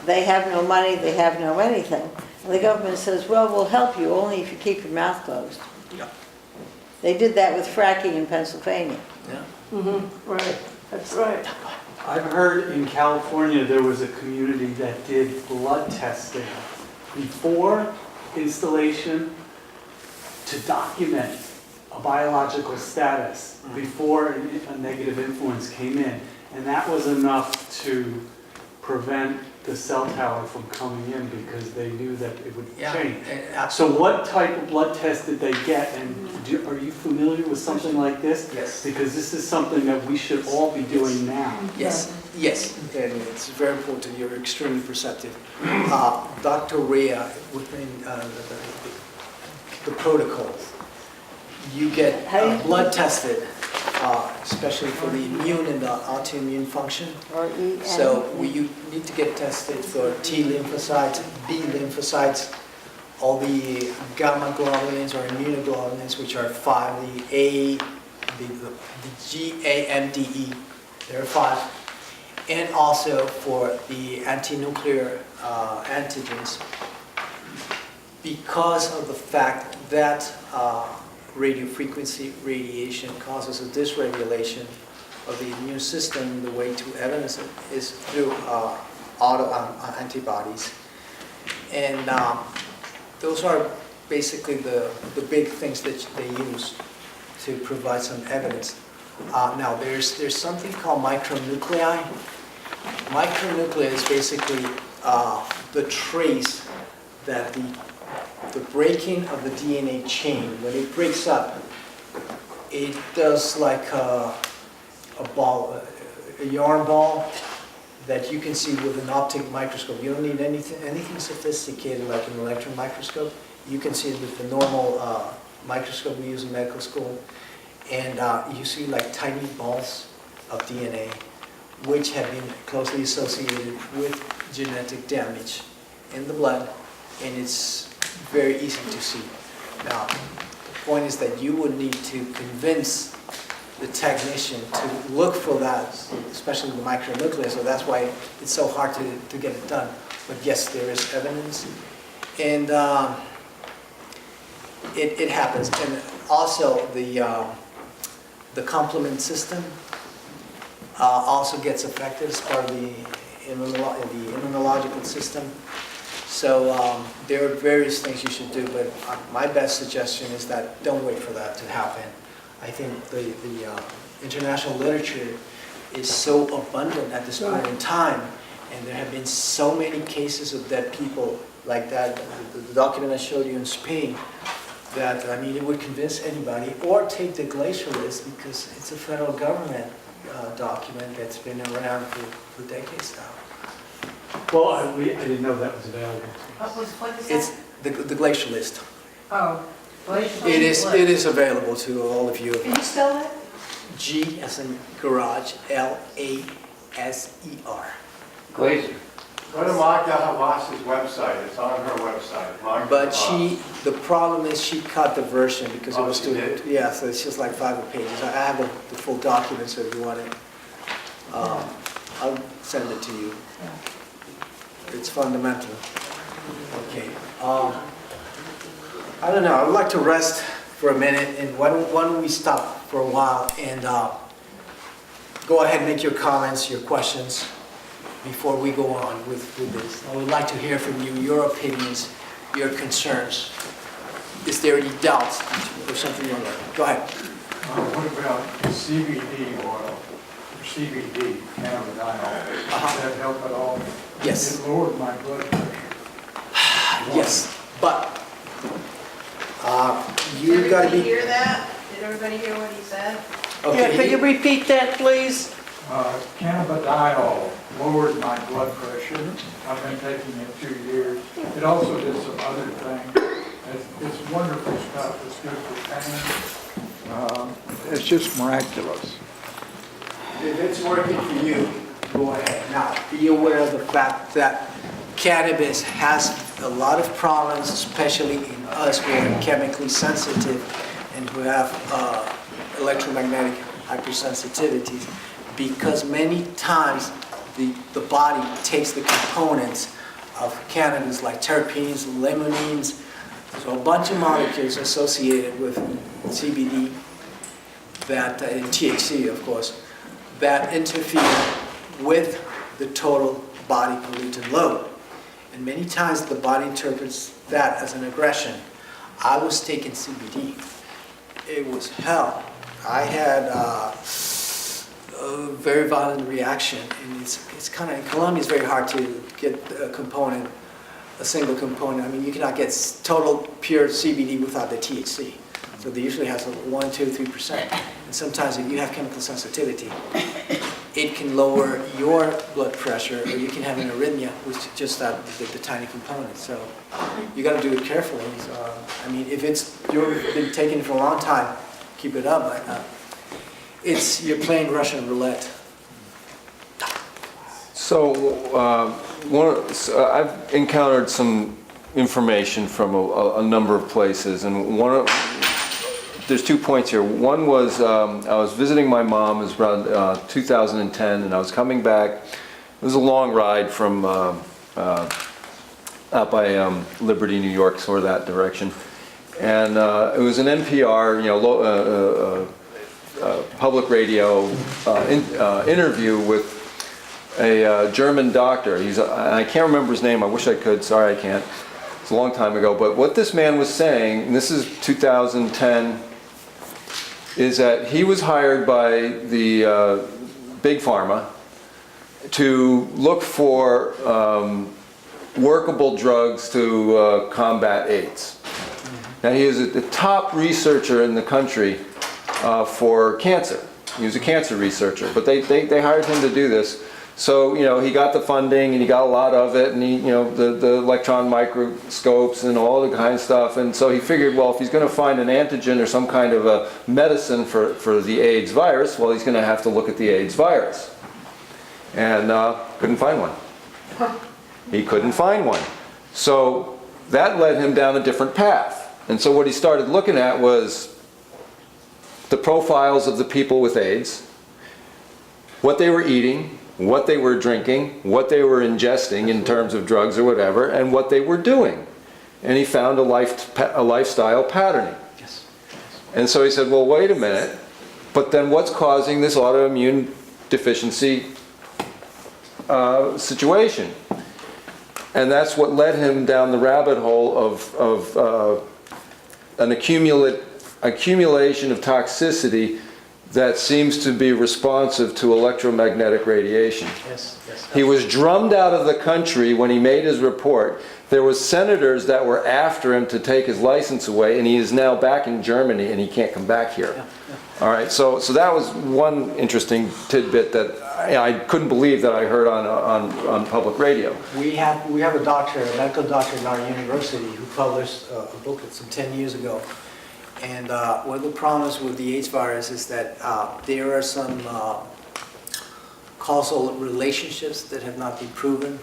they have no money, they have no anything. And the government says, well, we'll help you only if you keep your mouth closed. Yeah. They did that with fracking in Pennsylvania. Yeah. Right, that's right. I've heard in California there was a community that did blood testing before installation to document a biological status before a negative influence came in. And that was enough to prevent the cell tower from coming in because they knew that it would change. So what type of blood test did they get? And are you familiar with something like this? Yes. Because this is something that we should all be doing now. Yes, yes, and it's very important. You're extremely perceptive. Dr. Rea, within the protocols, you get blood tested, especially for the immune and the autoimmune function. So you need to get tested for T lymphocytes, B lymphocytes, all the gamma globulins or immunoglobulins, which are 5, the A, the G, A, M, D, E, there are 5. And also for the anti-nuclear antigens, because of the fact that radiofrequency radiation causes a dysregulation of the immune system. The way to evidence it is through antibodies. And those are basically the big things that they use to provide some evidence. Now, there's something called micronuclei. Micronuclei is basically the trace that the breaking of the DNA chain, when it breaks up, it does like a ball, a yarn ball that you can see with an optic microscope. You don't need anything sophisticated like an electron microscope. You can see it with the normal microscope we use in medical school. And you see like tiny balls of DNA, which have been closely associated with genetic damage in the blood, and it's very easy to see. Now, the point is that you would need to convince the technician to look for that, especially the micronucleus, so that's why it's so hard to get it done. But yes, there is evidence, and it happens. And also the complement system also gets affected as part of the immunological system. So there are various things you should do, but my best suggestion is that don't wait for that to happen. I think the international literature is so abundant at this point in time, and there have been so many cases of dead people like that. The document I showed you in Spain, that, I mean, it would convince anybody, or take the glacier list, because it's a federal government document that's been around for decades now. Well, I didn't know that was available. What is It's that? the glacier list. Oh. It is available to all of you. Can you spell that? G as in garage, L-A-S-E-R. Glazer. Go to Magda Havas's website, it's on her website. Magda But Havas. the problem is she cut the version because it was she too, did? yeah, so it's just like 5 pages. I have the full document, so if you want it, I'll send it to you. It's fundamental. Okay. I don't know, I would like to rest for a minute, and why don't we stop for a while and go ahead and make your comments, your questions before we go on with this. I would like to hear from you, your opinions, your concerns. Is there any doubts or something you want to learn? Go ahead. What about CBD oil, or CBD, cannabidiol? Does that help at all? Yes. It lowered my blood pressure. Yes, but You gotta Did everybody be, hear that? Did everybody hear what he said? Yeah, could you okay, repeat that, please? Cannabidiol lowered my blood pressure. I've been taking it 2 years. It also did some other things. It's wonderful stuff. It's good for pain. It's just miraculous. if it's working for you, go ahead. Now, be aware of the fact that cannabis has a lot of problems, especially in us who are chemically sensitive and who have electromagnetic hypersensitivities, because many times the body takes the components of cannabis like terpenes, limonene, so a bunch of molecules associated with CBD that, and THC of course, that interfere with the total body pollutant load. And many times the body interprets that as an aggression. I was taking CBD. It was hell. I had a very violent reaction, and it's kind of, in Colombia it's very hard to get a single component. I mean, you cannot get total pure CBD without the THC. So they usually has 1, 2, 3%. And sometimes if you have chemical sensitivity, it can lower your blood pressure, or you can have an arrhythmia with just that, the tiny component. So you got to do it carefully. So, I mean, if you've been taking it for a long time, keep it up. But, you're playing Russian roulette. So, I've encountered some information from a number of places, and there's 2 points here. One was I was visiting my mom. It was around 2010, and I was coming back. It was a long ride from out by Liberty, New York, sort of that direction, and it was an NPR, public radio interview with a German doctor. I can't remember his name. I wish I could. Sorry, I can't. It's a long time ago. But what this man was saying, and this is 2010, is that he was hired by the big pharma to look for workable drugs to combat AIDS. Now, he is the top researcher in the country for cancer. He was a cancer researcher, but they hired him to do this. So, he got the funding and he got a lot of it, and the electron microscopes and all the kind of stuff. And so he figured, well, if he's going to find an antigen or some kind of a medicine for the AIDS virus, well, he's going to have to look at the AIDS virus. And couldn't find one. He couldn't find one. So that led him down a different path. And so what he started looking at was the profiles of the people with AIDS, what they were eating, what they were drinking, what they were ingesting in terms of drugs or whatever, and what they were doing. And he found a lifestyle patterning. Yes. And so he said, well, wait a minute, but then what's causing this autoimmune deficiency situation? And that's what led him down the rabbit hole of an accumulation of toxicity that seems to be responsive to electromagnetic radiation. Yes. He was drummed out of the country when he made his report. There were senators that were after him to take his license away, and he is now back in Germany, and he can't come back here. All right, so that was one interesting tidbit that I couldn't believe that I heard on public radio. We have a doctor, a medical doctor in our university who published a booklet some 10 years ago. And one of the problems with the AIDS virus is that there are some causal relationships that have not been proven,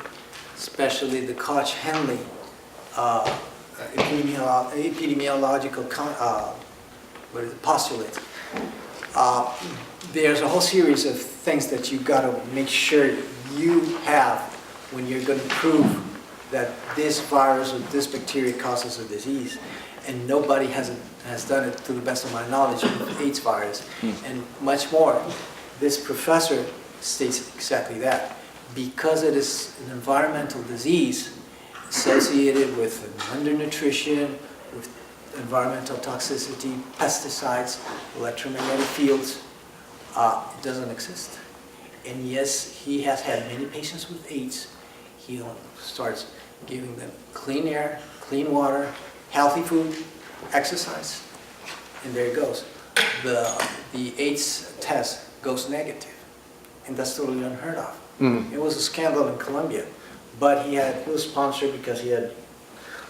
especially the Koch-Henle epidemiological postulate. There's a whole series of things that you've got to make sure you have when you're going to prove that this virus or this bacteria causes a disease. And nobody has done it, to the best of my knowledge, with AIDS virus. And much more, this professor states exactly that. Because it is an environmental disease associated with undernutrition, with environmental toxicity, pesticides, electromagnetic fields, it doesn't exist. And yes, he has had many patients with AIDS. He starts giving them clean air, clean water, healthy food, exercise, and there it goes. The AIDS test goes negative, and that's totally unheard of. It was a scandal in Colombia, but he was sponsored because he had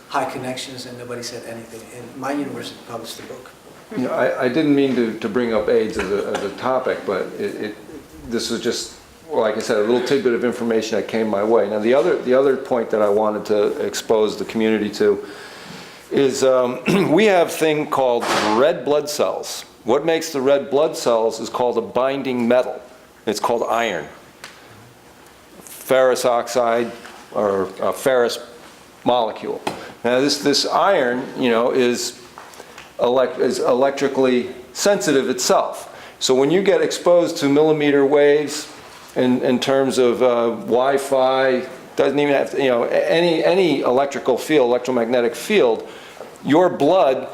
high connections, and nobody said anything. And my university published the book. You know, I didn't mean to bring up AIDS as a topic, but this was just, well, like I said, a little tidbit of information that came my way. Now, the other point that I wanted to expose the community to is we have a thing called red blood cells. What makes the red blood cells is called a binding metal. It's called iron. Ferrous oxide or a ferrous molecule. Now, this iron, you know, is electrically sensitive itself. So when you get exposed to millimeter waves in terms of Wi-Fi, doesn't even have to, you know, any electrical field, electromagnetic field, your blood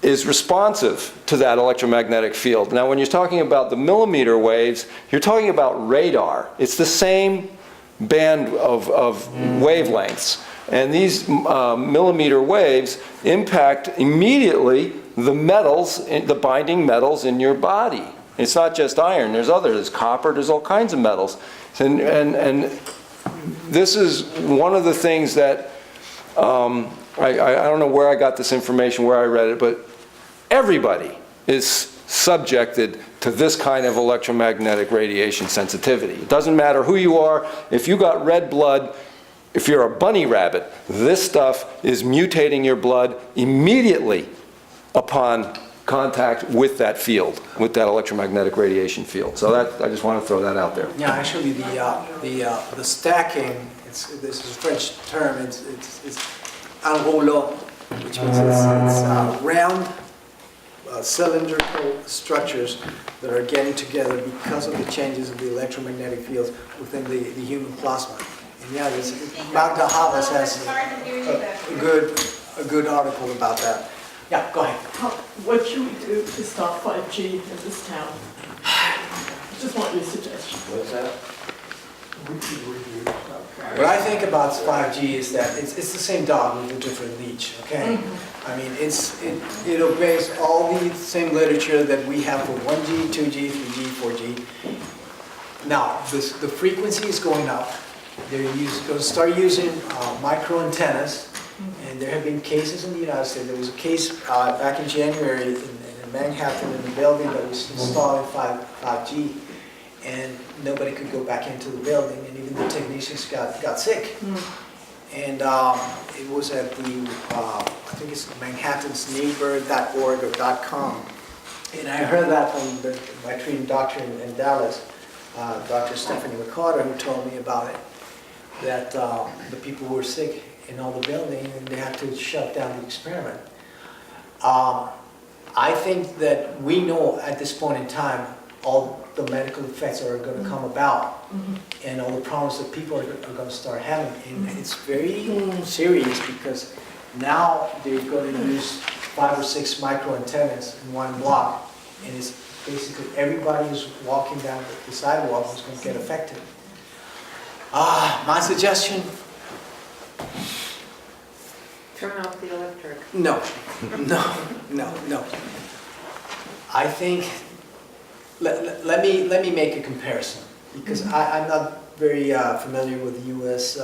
is responsive to that electromagnetic field. Now when you're talking about the millimeter waves, you're talking about radar. It's the same band of wavelengths. And these millimeter waves impact immediately the metals, the binding metals in your body. It's not just iron, there's others, there's copper, there's all kinds of metals. And this is one of the things that, I don't know where I got this information, where I read it, but everybody is subjected to this kind of electromagnetic radiation sensitivity. It doesn't matter who you are, if you got red blood, if you're a bunny rabbit, this stuff is mutating your blood immediately upon contact with that field, with that electromagnetic radiation field. So that, I just want to throw that out there. Yeah, actually the stacking, this is a French term, it's en rouleau, which means it's round cylindrical structures that are getting together because of the changes of the electromagnetic fields within the human plasma. And yeah, Magda Havas has a good article about that. Yeah, go ahead. What should we do to stop 5G in this town? Just want your suggestion. What's that? What I think about 5G is that it's the same dog with a different leash, okay? I mean, it obeys all the same literature that we have for 1G, 2G, 3G, 4G. Now, the frequency is going up. They're going to start using micro antennas, and there have been cases in the United States. There was a case back in January in Manhattan in a building that was installing 5G, and nobody could go back into the building, and even the technicians got sick. And it was at the, I think it's Manhattan's neighbor.org or .com. And I heard that from my treating doctor in Dallas, Dr. Stephanie McCarter, who told me about it, that the people who were sick in all the building, and they had to shut down the experiment. I think that we know at this point in time all the medical effects that are going to come about, and all the problems that people are going to start having. And it's very serious because now they're going to use 5 or 6 micro antennas in one block, and it's basically everybody who's walking down the sidewalk is going to get affected. My suggestion? Turn off the electric. No. I think, let me make a comparison, because I'm not very familiar with the U.S.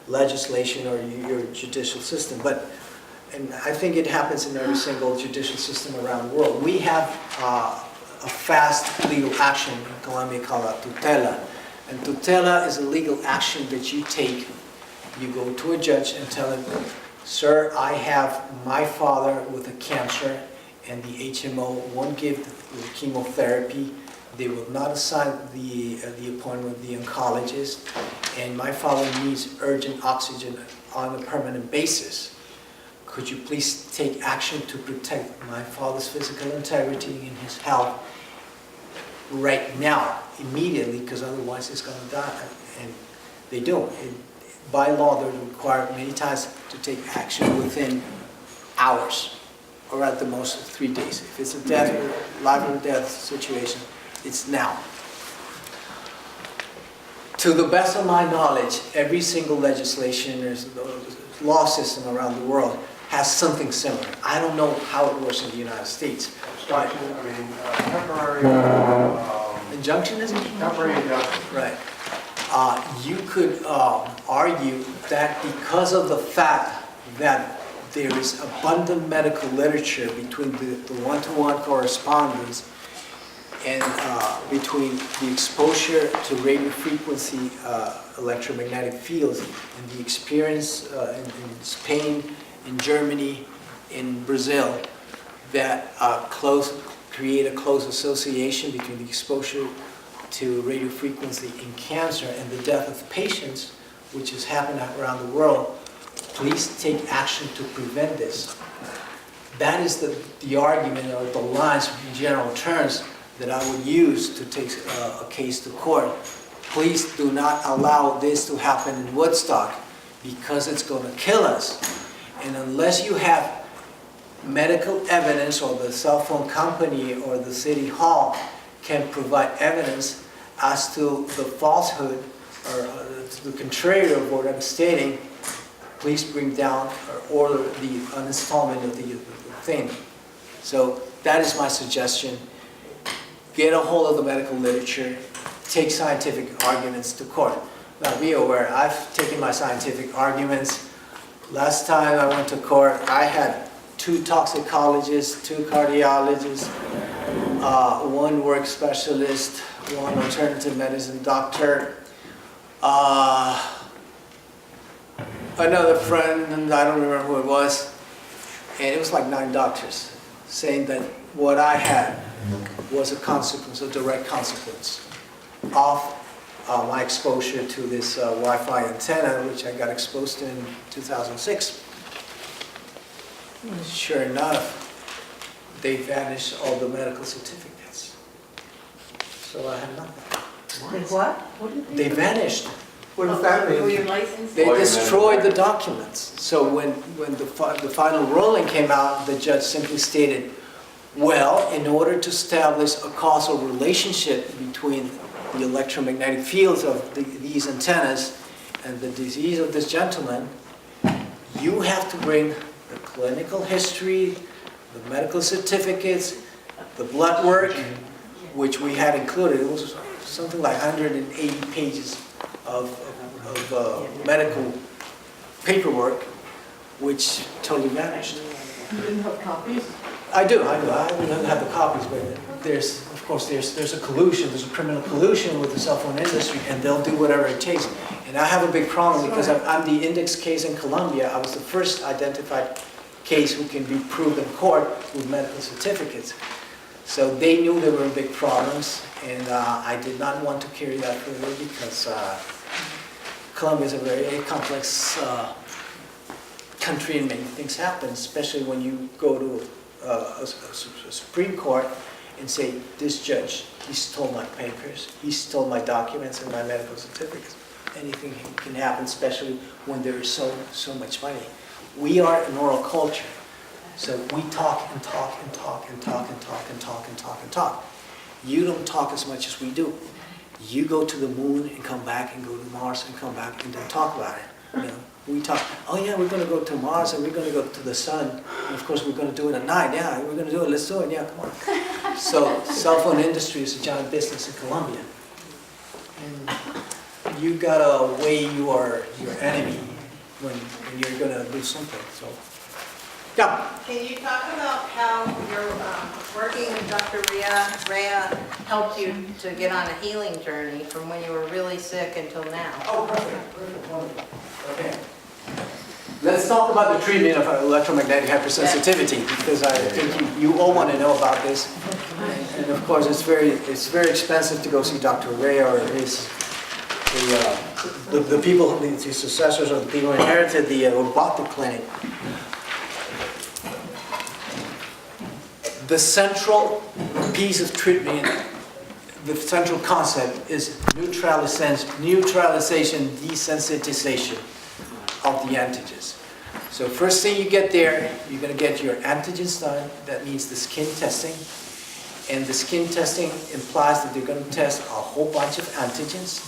legislation or your judicial system, and I think it happens in every single judicial system around the world. We have a fast legal action in Colombia called a tutela. And tutela is a legal action that you take. You go to a judge and tell him, sir, I have my father with a cancer, and the HMO won't give the chemotherapy. They will not assign the appointment with the oncologist, and my father needs urgent oxygen on a permanent basis. Could you please take action to protect my father's physical integrity and his health right now, immediately, because otherwise he's going to die. And they don't. By law, they're required many times to take action within hours, or at the most 3 days. If it's a death, life or death situation, it's now. To the best of my knowledge, every single legislation, there's a law system around the world has something similar. I don't know how it works in the United States. But Temporary, injunction is it? temporary injunction. Right. You could argue that because of the fact that there is abundant medical literature between the one-to-one correspondence and between the exposure to radio frequency electromagnetic fields and the experience in Spain, in Germany, in Brazil, that create a close association between the exposure to radio frequency in cancer and the death of patients, which has happened around the world. Please take action to prevent this. That is the argument or the lines in general terms that I would use to take a case to court. Please do not allow this to happen in Woodstock because it's going to kill us. And unless you have medical evidence, or the cell phone company or the city hall can provide evidence as to the falsehood or to the contrary of what I'm stating, please bring down or order the uninstallment of the thing. So that is my suggestion. Get a hold of the medical literature, take scientific arguments to court. Now be aware, I've taken my scientific arguments. Last time I went to court, I had 2 toxicologists, 2 cardiologists, 1 work specialist, 1 alternative medicine doctor, another friend, and I don't remember who it was, and it was like 9 doctors saying that what I had was a consequence, a direct consequence of my exposure to this Wi-Fi antenna, which I got exposed to in 2006. Sure enough, they vanished all the medical certificates. So I had nothing. What? What did They vanished. What does that mean? Your license? They destroyed the documents. So when the final ruling came out, the judge simply stated, well, in order to establish a causal relationship between the electromagnetic fields of these antennas and the disease of this gentleman, you have to bring the clinical history, the medical certificates, the blood work, which we had included. It was something like 180 pages of medical paperwork, which totally vanished. You didn't have copies? I do. I don't have the copies, but of course, there's a collusion, there's a criminal collusion with the cell phone industry, and they'll do whatever it takes. And I have a big problem because I'm the index case in Colombia. I was the first identified case who can be proved in court with medical certificates. So they knew there were big problems, and I did not want to carry that further because Colombia is a very complex country and many things happen, especially when you go to a Supreme Court and say, this judge, he stole my papers, he stole my documents and my medical certificates. Anything can happen, especially when there is so much money. We are an oral culture, so we talk and talk and talk and talk and talk and talk and talk and talk. You don't talk as much as we do. You go to the moon and come back, and go to Mars and come back and then talk about it. You know, we talk, oh yeah, we're going to go to Mars and we're going to go to the sun. And of course, we're going to do it at night. Yeah, we're going to do it. Let's do it. Yeah, come on. So, cell phone industry is a giant business in Colombia. And you got to weigh your enemy when you're going to do something. So, yeah. Can you talk about how your working with Dr. Rea helped you to get on a healing journey from when you were really sick until now? Oh, perfect. Wonderful. Okay. Let's talk about the treatment of electromagnetic hypersensitivity, because I think you all want to know about this. And of course, it's very expensive to go see Dr. Rea or the people, the successors or the people who inherited the or bought the clinic. The central piece of treatment, the central concept is neutralization, desensitization of the antigens. So first thing you get there, you're going to get your antigens done. That means the skin testing. And the skin testing implies that they're going to test a whole bunch of antigens.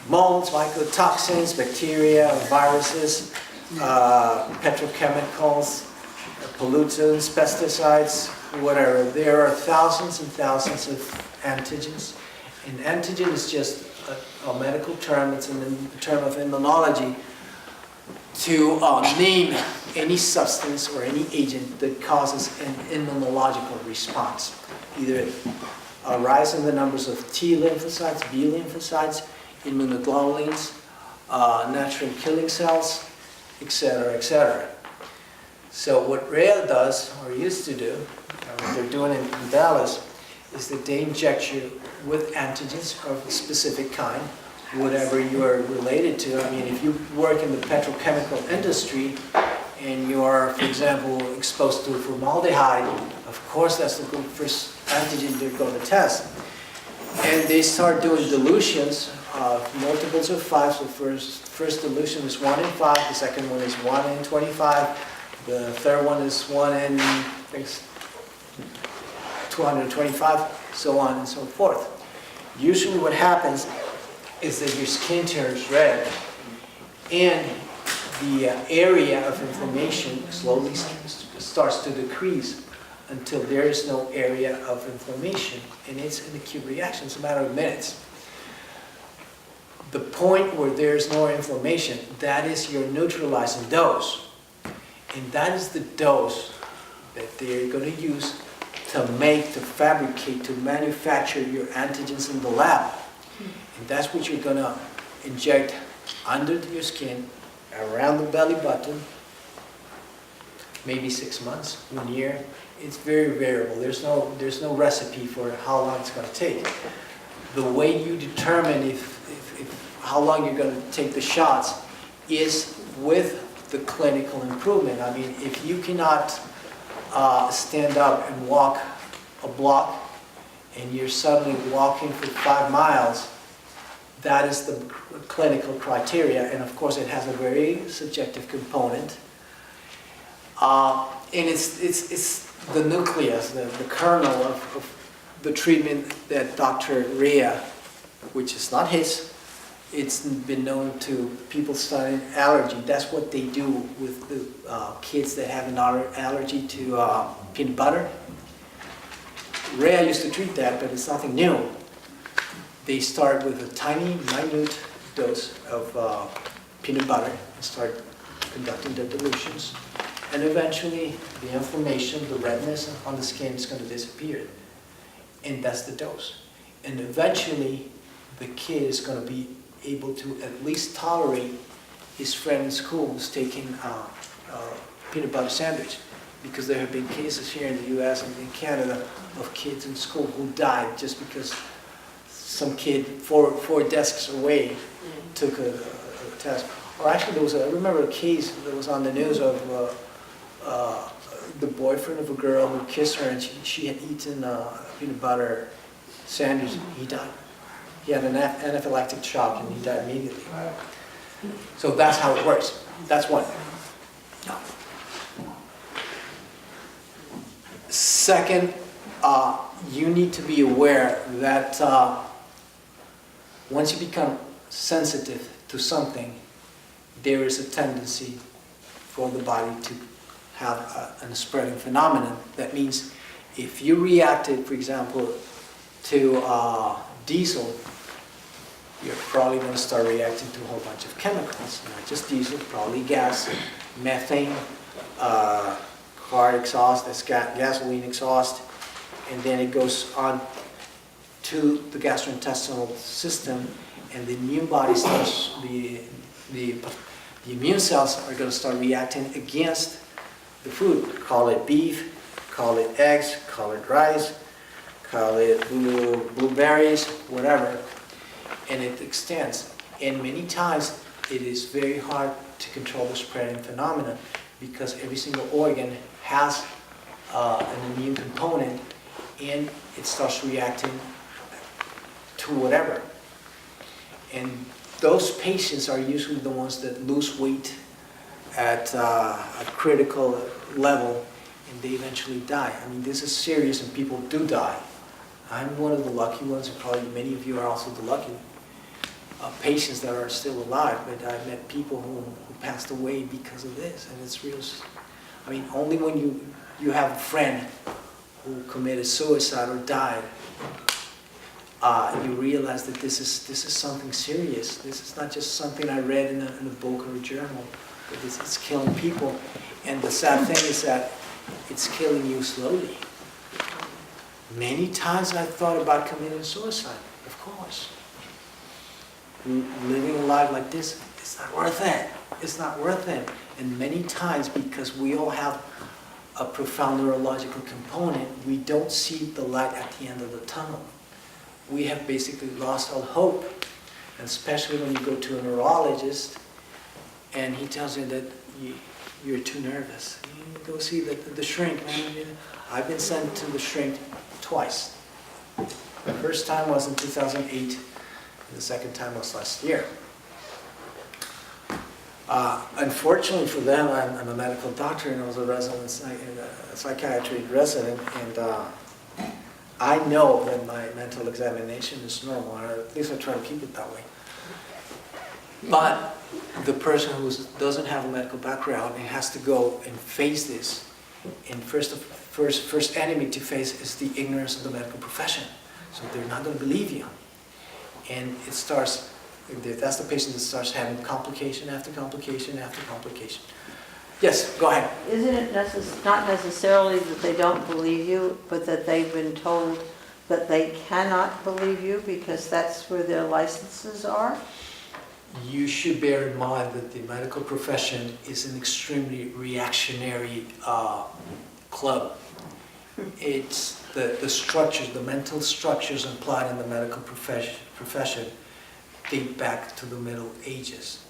Molds, mycotoxins, bacteria, viruses, petrochemicals, pollutants, pesticides, whatever. There are thousands and thousands of antigens. And antigen is just a medical term. It's a term of immunology to name any substance or any agent that causes an immunological response. Either a rise in the numbers of T lymphocytes, B lymphocytes, immunoglobulins, natural killing cells, etc., etc. So what Rhea does, or used to do, what they're doing in Dallas, is that they inject you with antigens of a specific kind, whatever you are related to. I mean, if you work in the petrochemical industry and you are, for example, exposed to formaldehyde, of course that's the first antigen they're going to test. And they start doing dilutions of multiples of 5. So first dilution is 1 in 5, the second one is 1 in 25, the third one is 1 in 225, so on and so forth. Usually what happens is that your skin turns red and the area of inflammation slowly starts to decrease until there is no area of inflammation, and it's an acute reaction. It's a matter of minutes. The point where there is no inflammation, that is your neutralizing dose, and that is the dose that they're going to use to fabricate, to manufacture your antigens in the lab. And that's what you're going to inject under your skin, around the belly button, maybe 6 months, 1 year. It's very variable. There's no recipe for how long it's going to take. The way you determine how long you're going to take the shots is with the clinical improvement. I mean, if you cannot stand up and walk a block and you're suddenly walking for 5 miles, that is the clinical criteria, and of course it has a very subjective component. And it's the nucleus, the kernel of the treatment that Dr. Rhea, which is not his, it's been known to people studying allergy. That's what they do with the kids that have an allergy to peanut butter. Rhea used to treat that, but it's nothing new. They start with a tiny, minute dose of peanut butter and start conducting the dilutions. And eventually, the inflammation, the redness on the skin is going to disappear. And that's the dose. And eventually, the kid is going to be able to at least tolerate his friend in school who's taking peanut butter sandwich. Because there have been cases here in the US and in Canada of kids in school who died just because some kid four desks away took a test. Or actually, I remember a case that was on the news of the boyfriend of a girl who kissed her and she had eaten a peanut butter sandwich and he died. He had an anaphylactic shock and he died immediately. So that's how it works. That's one. Second, you need to be aware that once you become sensitive to something, there is a tendency for the body to have a spreading phenomenon. That means if you reacted, for example, to diesel, you're probably going to start reacting to a whole bunch of chemicals, not just diesel, probably gas, methane, car exhaust, that's gasoline exhaust, and then it goes on to the gastrointestinal system, and the immune body starts, the immune cells are going to start reacting against the food. Call it beef, call it eggs, call it rice, call it blueberries, whatever, and it extends. And many times it is very hard to control the spreading phenomenon because every single organ has an immune component and it starts reacting to whatever. And those patients are usually the ones that lose weight at a critical level and they eventually die. I mean, this is serious and people do die. I'm one of the lucky ones, and probably many of you are also the lucky. patients that are still alive, but I've met people who passed away because of this, and it's real. I mean, only when you have a friend who committed suicide or died, you realize that this is something serious. This is not just something I read in a book or a journal, but it's killing people. And the sad thing is that it's killing you slowly. Many times I thought about committing suicide, of course. Living a life like this, it's not worth it. It's not worth it. And many times, because we all have a profound neurological component, we don't see the light at the end of the tunnel. We have basically lost all hope. And especially when you go to a neurologist and he tells you that you're too nervous. You go see the shrink, man. I've been sent to the shrink twice. The first time was in 2008, and the second time was last year. Unfortunately for them, I'm a medical doctor and I was a psychiatry resident, and I know that my mental examination is normal, or at least I try to keep it that way. But the person who doesn't have a medical background and has to go and face this, and first enemy to face is the ignorance of the medical profession. So they're not going to believe you. And it starts, that's the patient that starts having complication after complication after complication. Yes, go ahead. Isn't it not necessarily that they don't believe you, but that they've been told that they cannot believe you because that's where their licenses are? You should bear in mind that the medical profession is an extremely reactionary club. It's the structures, the mental structures implied in the medical profession date back to the Middle Ages.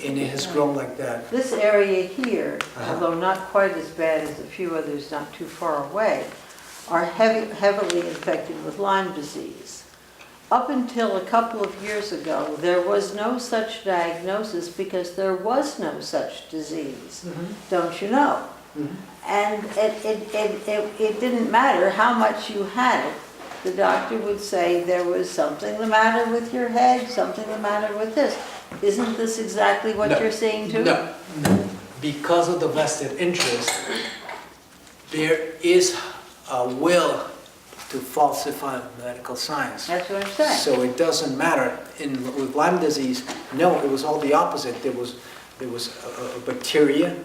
And it has grown like that. This area here, although not quite as bad as a few others not too far away, are heavily infected with Lyme disease. Up until a couple of years ago, there was no such diagnosis because there was no such disease. Don't you know? And it didn't matter how much you had it. The doctor would say there was something the matter with your head, something the matter with this. Isn't this exactly what you're seeing too? No. Because of the vested interest, there is a will to falsify medical science. That's what I'm saying. So it doesn't matter. With Lyme disease, no, it was all the opposite. There was a bacteria,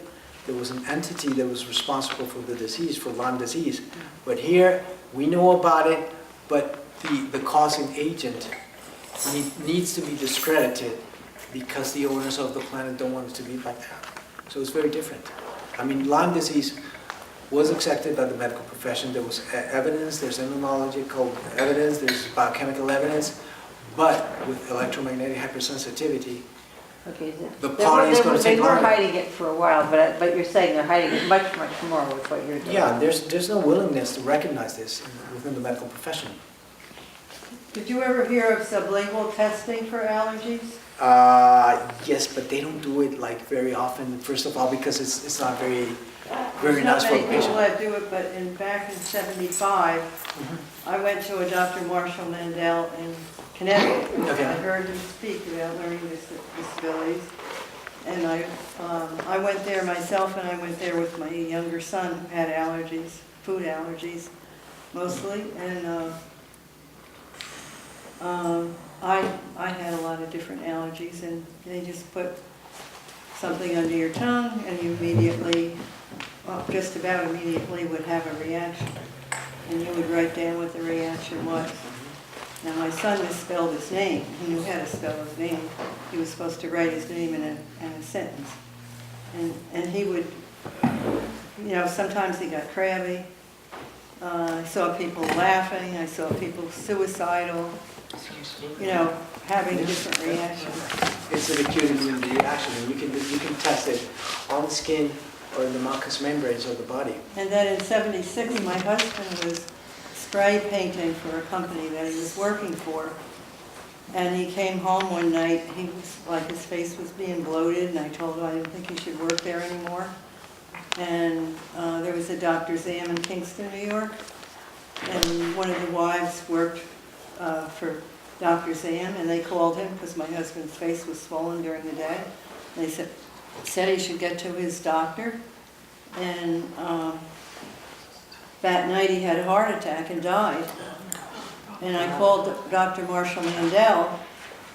there was an entity that was responsible for the disease, for Lyme disease. But here, we know about it, but the causing agent needs to be discredited because the owners of the planet don't want it to be like that. So it's very different. I mean, Lyme disease was accepted by the medical profession. There was evidence, there's immunological evidence, there's biochemical evidence, but with electromagnetic hypersensitivity, Okay, the party is going to take They were longer. hiding it for a while, but you're saying they're hiding it much, much more with what you're doing. Yeah, there's no willingness to recognize this within the medical profession. Did you ever hear of sublingual testing for allergies? Yes, but they don't do it like very often. First of all, because it's not very nice for a There's not many people patient. that do it, but back in '75, I went to a Dr. Marshall Mandel in Connecticut. Okay. I heard him speak about learning disabilities. And I went there myself, and I went there with my younger son who had allergies, food allergies mostly. And I had a lot of different allergies, and they just put something under your tongue, and you immediately, well, just about immediately would have a reaction. And you would write down what the reaction was. Now, my son misspelled his name. He knew how to spell his name. He was supposed to write his name in a sentence. And he would, you know, sometimes he got crabby. I saw people laughing. I saw people suicidal, you know, having different reactions. It's an acute immune reaction, and you can test it on the skin or in the mucous membranes of the body. And then in '76, my husband was spray painting for a company that he was working for. And he came home one night, he was like, his face was being bloated, and I told him I didn't think he should work there anymore. And there was a Dr. Zam in Kingston, New York, and one of the wives worked for Dr. Sam, and they called him because my husband's face was swollen during the day. They said he should get to his doctor, and that night he had a heart attack and died. And I called Dr. Marshall Mandel,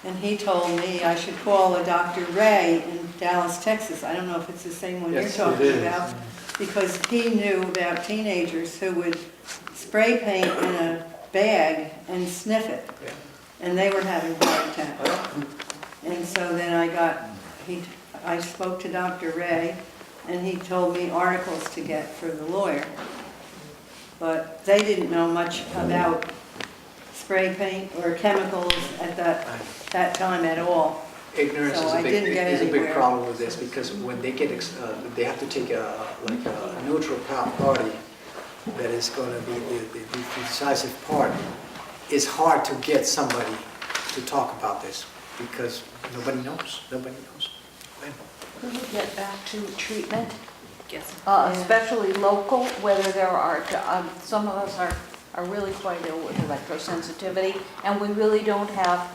and he told me I should call a Dr. Ray in Dallas, Texas. I don't know if it's the same one Yes, you're it talking is. about, because he knew about teenagers who would spray paint in a bag and sniff it, and they were having heart attacks. And so then I spoke to Dr. Ray, and he told me articles to get for the lawyer. But they didn't know much about spray paint or chemicals at that time at all. Ignorance So is I didn't get a big anywhere. problem with this, because when they get, they have to take a neutral party that is going to be the decisive part. It's hard to get somebody to talk about this, because nobody knows. Could we get back to treatment? Yes. Especially local, whether there are, some of us are really quite ill with electrosensitivity, and we really don't have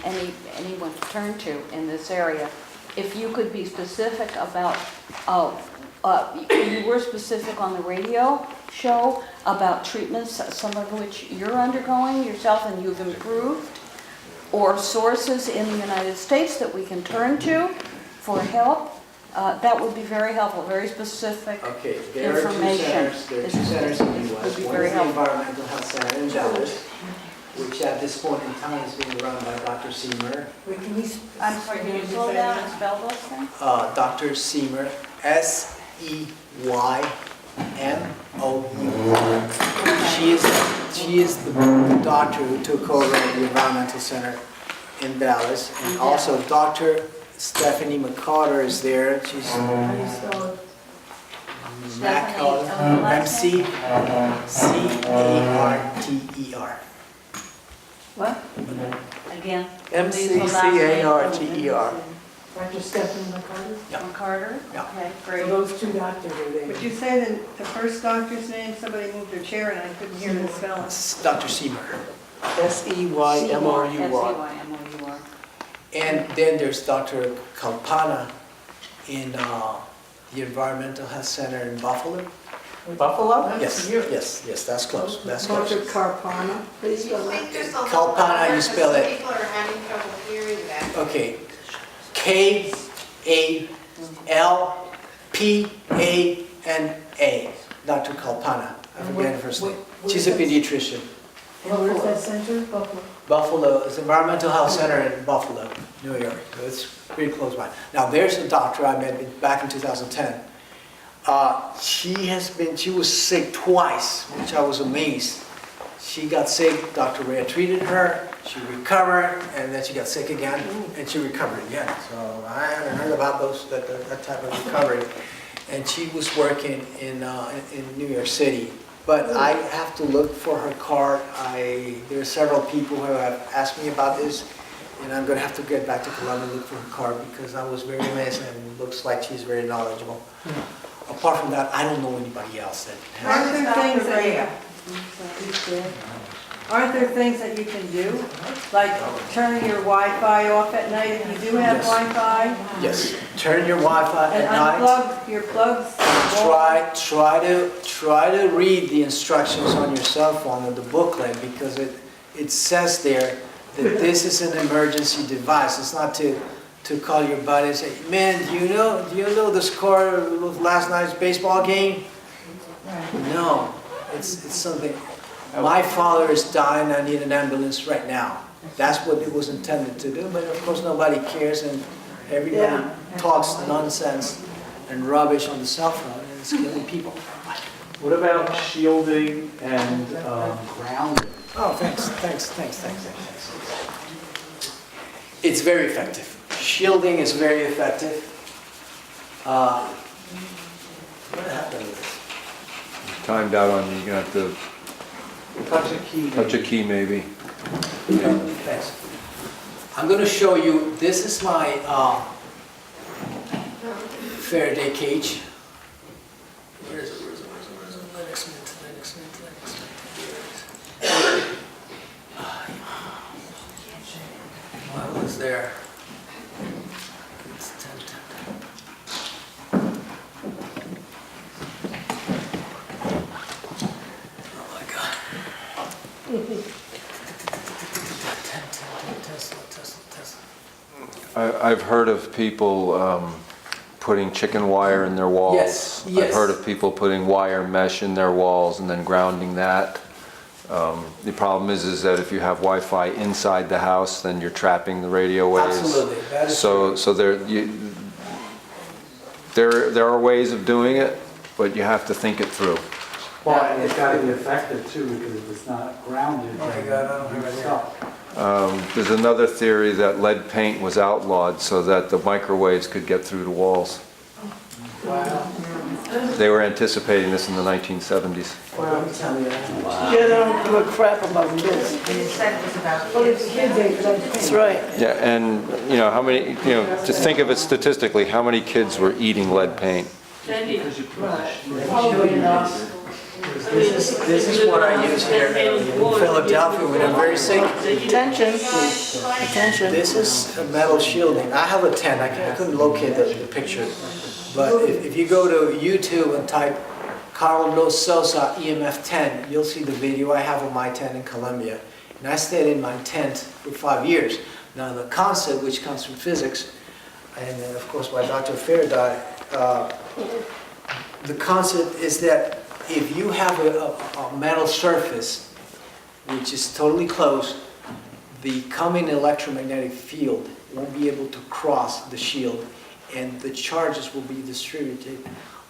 anyone to turn to in this area. If you could be specific about, you were specific on the radio show about treatments, some of which you're undergoing yourself and you've improved, or sources in the United States that we can turn to for help, that would be very helpful, very specific Okay, there are information. There are two centers in the U.S. Would be One very is the helpful. Environmental Health Center in Dallas, which at this point in time is being run by Dr. Seymour. I'm sorry, can you slow down and spell those things? Dr. Seymour, S-E-Y-M-O-U-R. She is the doctor who took over the Environmental Center in Dallas. And also Dr. Stephanie McCarter is there. She's M-C-C-A-R-T-E-R. What? Again? M-C-C-A-R-T-E-R. Dr. Stephanie McCarter? From Carter? Yeah. Okay, So great. those two doctors are there. Would you say the first doctor's name? Somebody moved their chair and I couldn't hear the spelling. It's Dr. Seymour. S-E-Y-M-O-U-R. S-E-Y-M-O-U-R. And then there's Dr. Kalpana in the Environmental Health Center in Buffalo. Buffalo? Yes, that's close. That's close. Dr. Carpana, please Do you spell think that. there's a Kalpana, you spell it. People are having trouble hearing that. Okay. K-A-L-P-A-N-A. Dr. Kalpana. I forget her first name. She's a pediatrician. And where's that center? Buffalo. Buffalo, it's Environmental Health Center in Buffalo, New York. So it's pretty close by. Now, there's a doctor I met back in 2010. She was sick twice, which I was amazed. She got sick, Dr. Ray treated her, she recovered, and then she got sick again, and she recovered again. So I haven't heard about that type of recovery. And she was working in New York City. But I have to look for her card. There are several people who have asked me about this, and I'm going to have to get back to Columbia and look for her card, because I was very amazed, and it looks like she's very knowledgeable. Apart from that, I don't know anybody else that has. Aren't there things that you can do? Like turn your Wi-Fi off at night if you do have Yes. Wi-Fi? Yes, turn your Wi-Fi And at night. unplug your plugs? Try to read the instructions on your cell phone or the booklet, because it says there that this is an emergency device. It's not to call your buddy and say, man, do you know the score of last night's baseball game? No, it's something. My father is dying, I need an ambulance right now. That's what it was intended to do, but of course nobody cares, and everybody talks nonsense and rubbish on the cell phone, and it's killing people. What about shielding and grounding? Oh, thanks. It's very effective. Shielding is very effective. What happened with this? Timed out on you, you're gonna have to Touch a key. touch a key maybe. Thanks. I'm going to show you, this is my Faraday cage. Where is it? Linux Mint. there. Oh my God. I've heard of people putting chicken wire in their walls. Yes, yes. I've heard of people putting wire mesh in their walls and then grounding that. The problem is that if you have Wi-Fi inside the house, then you're trapping the radio waves. Absolutely, that is So there are ways of doing it, but you have to think it through. Well, and it's got to be effective too, because if it's not grounded, Oh my God, I don't have it here. There's another theory that lead paint was outlawed so that the microwaves could get through the walls. Wow. They were anticipating this in the 1970s. Wow, tell me that. Yeah, they don't give a crap about kids. You said it was about Well, kids. it's kids, that's right. Yeah, and you know how many, just think of it statistically, how many kids were eating lead paint? Probably not. This is what I use here in Philadelphia when I'm very sick. Attention, attention. This is a metal shielding. I have a tent. I couldn't locate the picture. But if you go to YouTube and type Carlo Sosa EMF 10, you'll see the video I have of my tent in Colombia. And I stayed in my tent for 5 years. Now the concept, which comes from physics, and then of course by Dr. Fore died, the concept is that if you have a metal surface which is totally closed, the coming electromagnetic field won't be able to cross the shield, and the charges will be distributed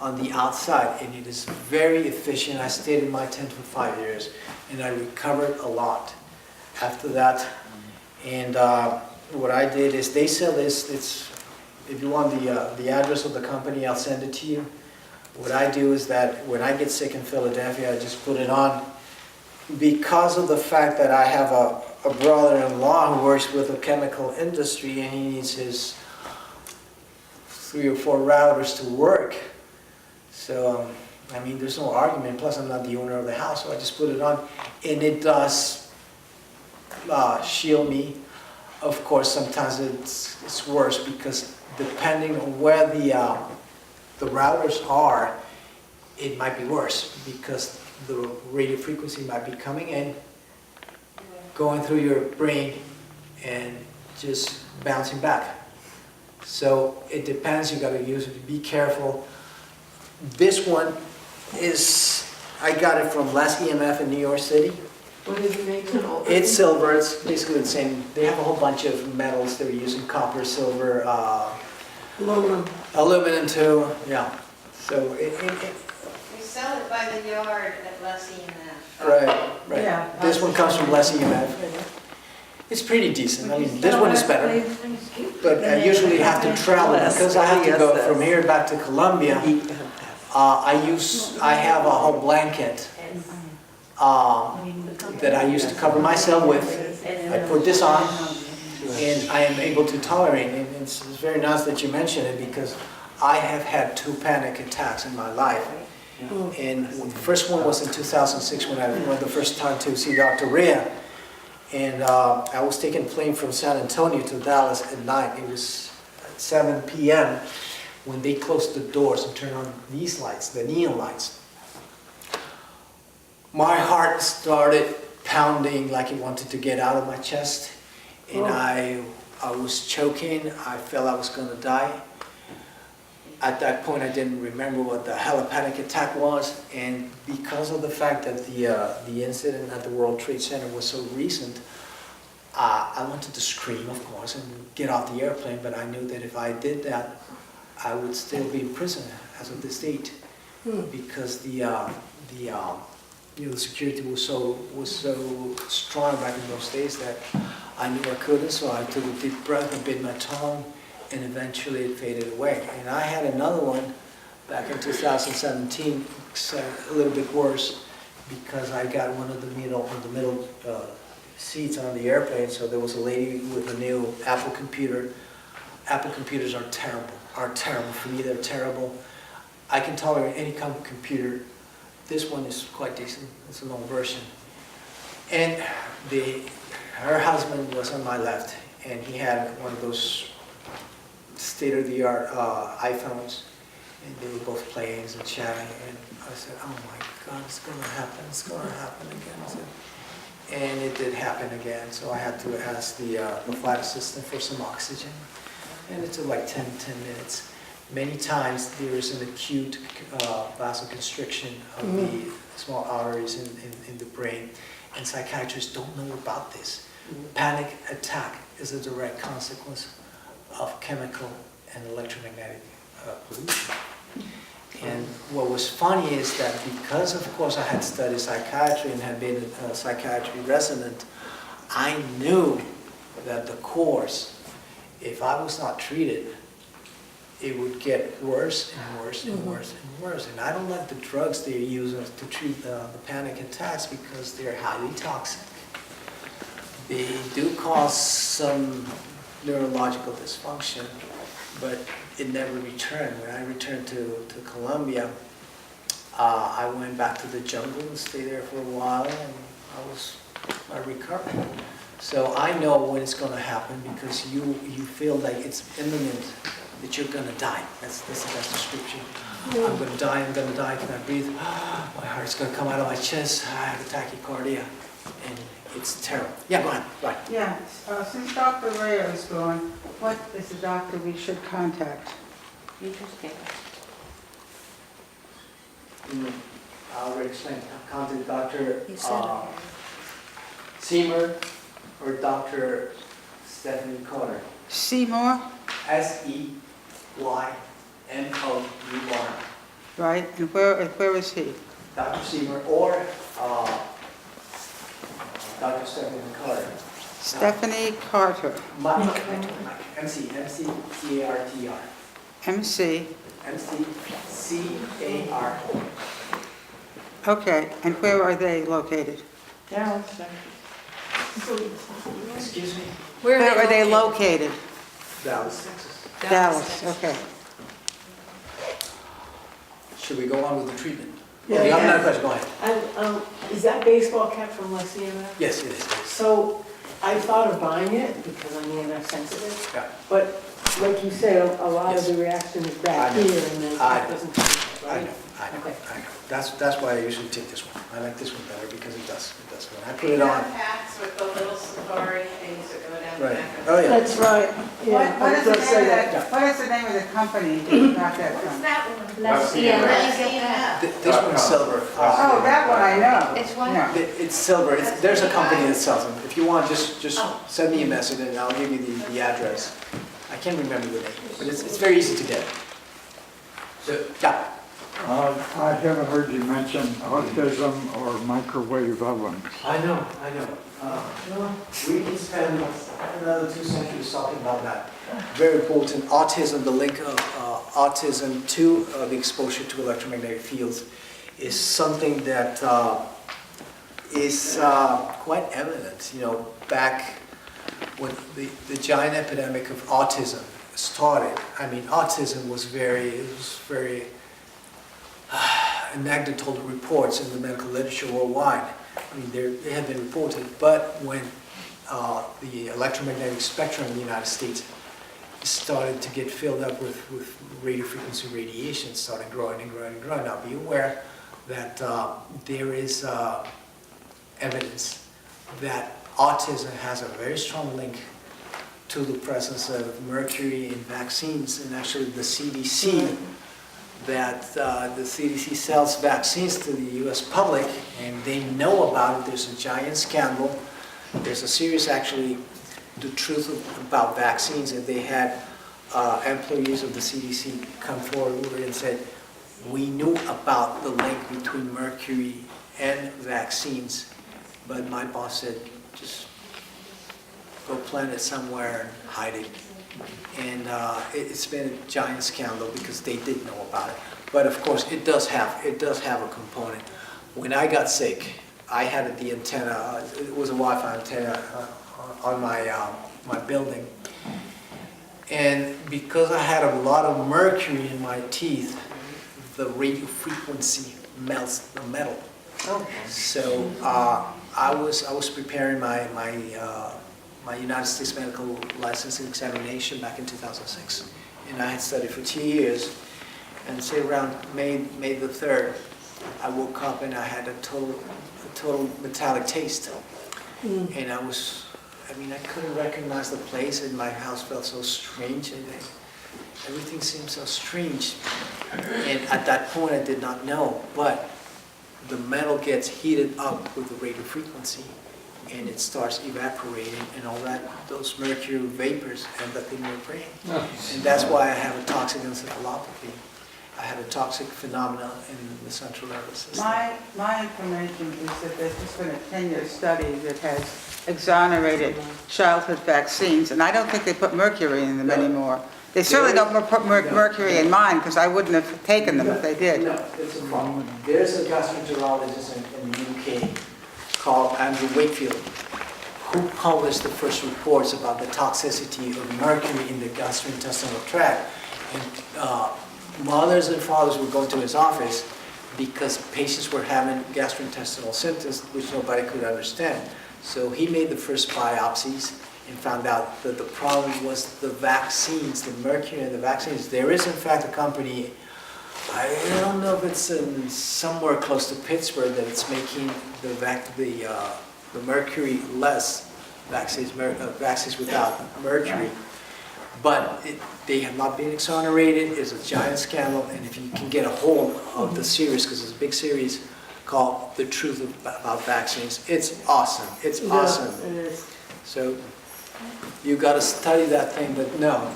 on the outside, and it is very efficient. I stayed in my tent for 5 years, and I recovered a lot after that. And what I did is, they sell this. If you want the address of the company, I'll send it to you. What I do is that when I get sick in Philadelphia, I just put it on. Because of the fact that I have a brother-in-law who works with the chemical industry, and he needs his 3 or 4 routers to work. So, I mean, there's no argument. Plus, I'm not the owner of the house, so I just put it on. And it does shield me. Of course, sometimes it's worse because depending on where the routers are, it might be worse because the radio frequency might be coming in, going through your brain, and just bouncing back. So it depends. You got to use it. Be careful. This one is, I got it from Less EMF in New York City. What is it made of? It's silver. It's basically the same. They have a whole bunch of metals they're using: copper, silver, aluminum too. Yeah. So We sell it by the yard at Less EMF. right. Yeah. This one comes from Less EMF. It's pretty decent. I mean, this one is better. But I usually have to travel because I have to go from here back to Colombia. I have a whole blanket that I used to cover myself with. I put this on, and I am able to tolerate it. And it's very nice that you mention it because I have had 2 panic attacks in my life. And the first one was in 2006 when I went the first time to see Dr. Rhea. And I was taking a plane from San Antonio to Dallas at night. It was at 7 p.m. when they closed the doors and turned on these lights, the neon lights. My heart started pounding like it wanted to get out of my chest. And I was choking. I felt I was going to die. At that point, I didn't remember what the hell a panic attack was, and because of the fact that the incident at the World Trade Center was so recent, I wanted to scream, of course, and get off the airplane. But I knew that if I did that, I would still be in prison as of this date, because the security was so strong back in those days that I knew I couldn't. So I took a deep breath and bit my tongue. And eventually it faded away. And I had another one back in 2017, a little bit worse, because I got one of the middle seats on the airplane. So there was a lady with a new Apple computer. Apple computers are terrible. For me, they're terrible. I can tolerate any kind of computer. This one is quite decent. It's a long version. And her husband was on my left. and he had one of those state-of-the-art iPhones, and they were both playing and chatting, and I said, oh my God, it's gonna happen again. I said, and it did happen again, so I had to ask the flight assistant for some oxygen, and it took like 10 minutes. Many times there is an acute vasoconstriction of the small arteries in the brain, and psychiatrists don't know about this. Panic attack is a direct consequence of chemical and electromagnetic pollution. And what was funny is that because, of course, I had studied psychiatry and had been a psychiatry resident, I knew that the course, if I was not treated, it would get worse and worse and worse and worse. And I don't like the drugs they're using to treat the panic attacks because they're highly toxic. They do cause some neurological dysfunction, but it never returned. When I returned to Colombia, I went back to the jungle and stayed there for a while, and I recovered. So I know when it's going to happen because you feel like it's imminent that you're going to die. That's the best description. I'm going to die, can I breathe? My heart's going to come out of my chest, I have a tachycardia, and it's terrible. Yeah, go ahead. Right. Yeah, since Dr. Rea is gone, what is the doctor we should contact? You just gave us. I already explained. Contact Dr. You said it. Seymour or Dr. Stephanie Carter. Seymour, Seymour. right, and where is he? Dr. Seymour or Dr. Stephanie Carter. Stephanie Carter, MC-C-A-R-T-R. MC. MC-C-A-R. Okay, and where are they located? Dallas. Excuse me? Where are they located? Dallas, Texas. Dallas, okay. Should we go on with the treatment? Yeah. You have another question, go ahead. Is that baseball cap from Lyceum? Yes, it is. So I thought of buying it because I'm EMF sensitive, Yeah. but like you said, a lot of the reaction is back I know. here and then I it know. doesn't come, I right? know. Okay. That's why I usually take this one. I like this one better because it does. When I put it They on. have hats with the little safari things that go down the Right. back of Oh, yeah. That's right, yeah. What I is the was gonna say name of that. that, what is the name of the company you got that What's from? that one? Yeah, This one's silver. Oh, that one I know. It's what? Yeah. It's silver. There's a company that sells them. If you want, just send me a message and I'll give you the address. I can't remember the name, but it's very easy to get. So, yeah. I haven't heard you mention autism or microwave ovens. I know. We can spend another 2 centuries talking about that. Very important. Autism, the link of autism to the exposure to electromagnetic fields is something that is quite evident. You know, back when the giant epidemic of autism started, I mean, autism was very anecdotal reports in the medical literature worldwide. I mean, they have been reported, but when the electromagnetic spectrum in the United States started to get filled up with radiofrequency radiation, started growing and growing and growing. Now, be aware that there is evidence that autism has a very strong link to the presence of mercury in vaccines, and actually the CDC, that the CDC sells vaccines to the US public, and they know about it. There's a giant scandal. There's a series, actually, The Truth About Vaccines, and they had employees of the CDC come forward and said, we knew about the link between mercury and vaccines, but my boss said, just go plant it somewhere and hide it. And it's been a giant scandal because they did know about it. But of course, it does have a component. When I got sick, I had the antenna. It was a Wi-Fi antenna on my building, and because I had a lot of mercury in my teeth, the radio frequency melts the metal. Oh. So I was preparing my my United States medical licensing examination back in 2006. And I had studied for 2 years. And say around May the 3rd, I woke up and I had a total metallic taste. And I couldn't recognize the place, and my house felt so strange, and everything seemed so strange. And at that point, I did not know, but the metal gets heated up with the radio frequency, and it starts evaporating, and all that, those mercury vapors end up in your brain. And that's why I have a toxic encephalopathy. I have a toxic phenomena in the central nervous system. My information is that there's just been a 10-year study that has exonerated childhood vaccines, and I don't think they put mercury in them anymore. They certainly don't put mercury in mine, because I wouldn't have taken them if they did. No, it's a problem. There's a gastroenterologist in the UK called Andrew Wakefield, who published the first reports about the toxicity of mercury in the gastrointestinal tract. And mothers and fathers would go to his office because patients were having gastrointestinal symptoms which nobody could understand. So he made the first biopsies and found out that the problem was the vaccines, the mercury in the vaccines. There is in fact a company, I don't know if it's somewhere close to Pittsburgh, that it's making the mercury less vaccines, vaccines without mercury. But they have not been exonerated. It's a giant scandal, and if you can get a hold of the series, because it's a big series called The Truth About Vaccines, it's awesome. It's awesome. So you got to study that thing, but no,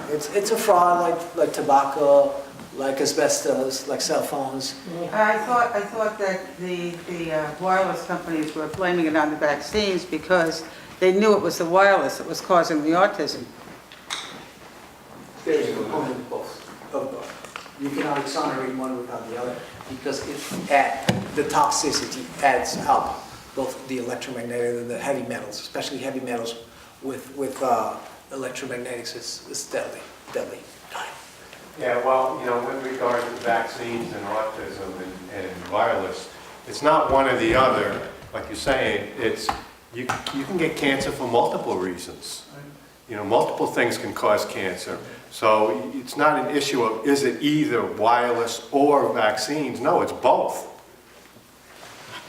it's a fraud like tobacco, like asbestos, like cell phones. I thought that the wireless companies were blaming it on the vaccines because they knew it was the wireless that was causing the autism. There's a component of both. You cannot exonerate one without the other because the toxicity adds up both the electromagnetic and the heavy metals, especially heavy metals with electromagnetics is deadly. Yeah, well, with regard to vaccines and autism and wireless, it's not one or the other. Like you're saying, it's you can get cancer for multiple reasons. Multiple things can cause cancer. So it's not an issue of is it either wireless or vaccines. No, it's both.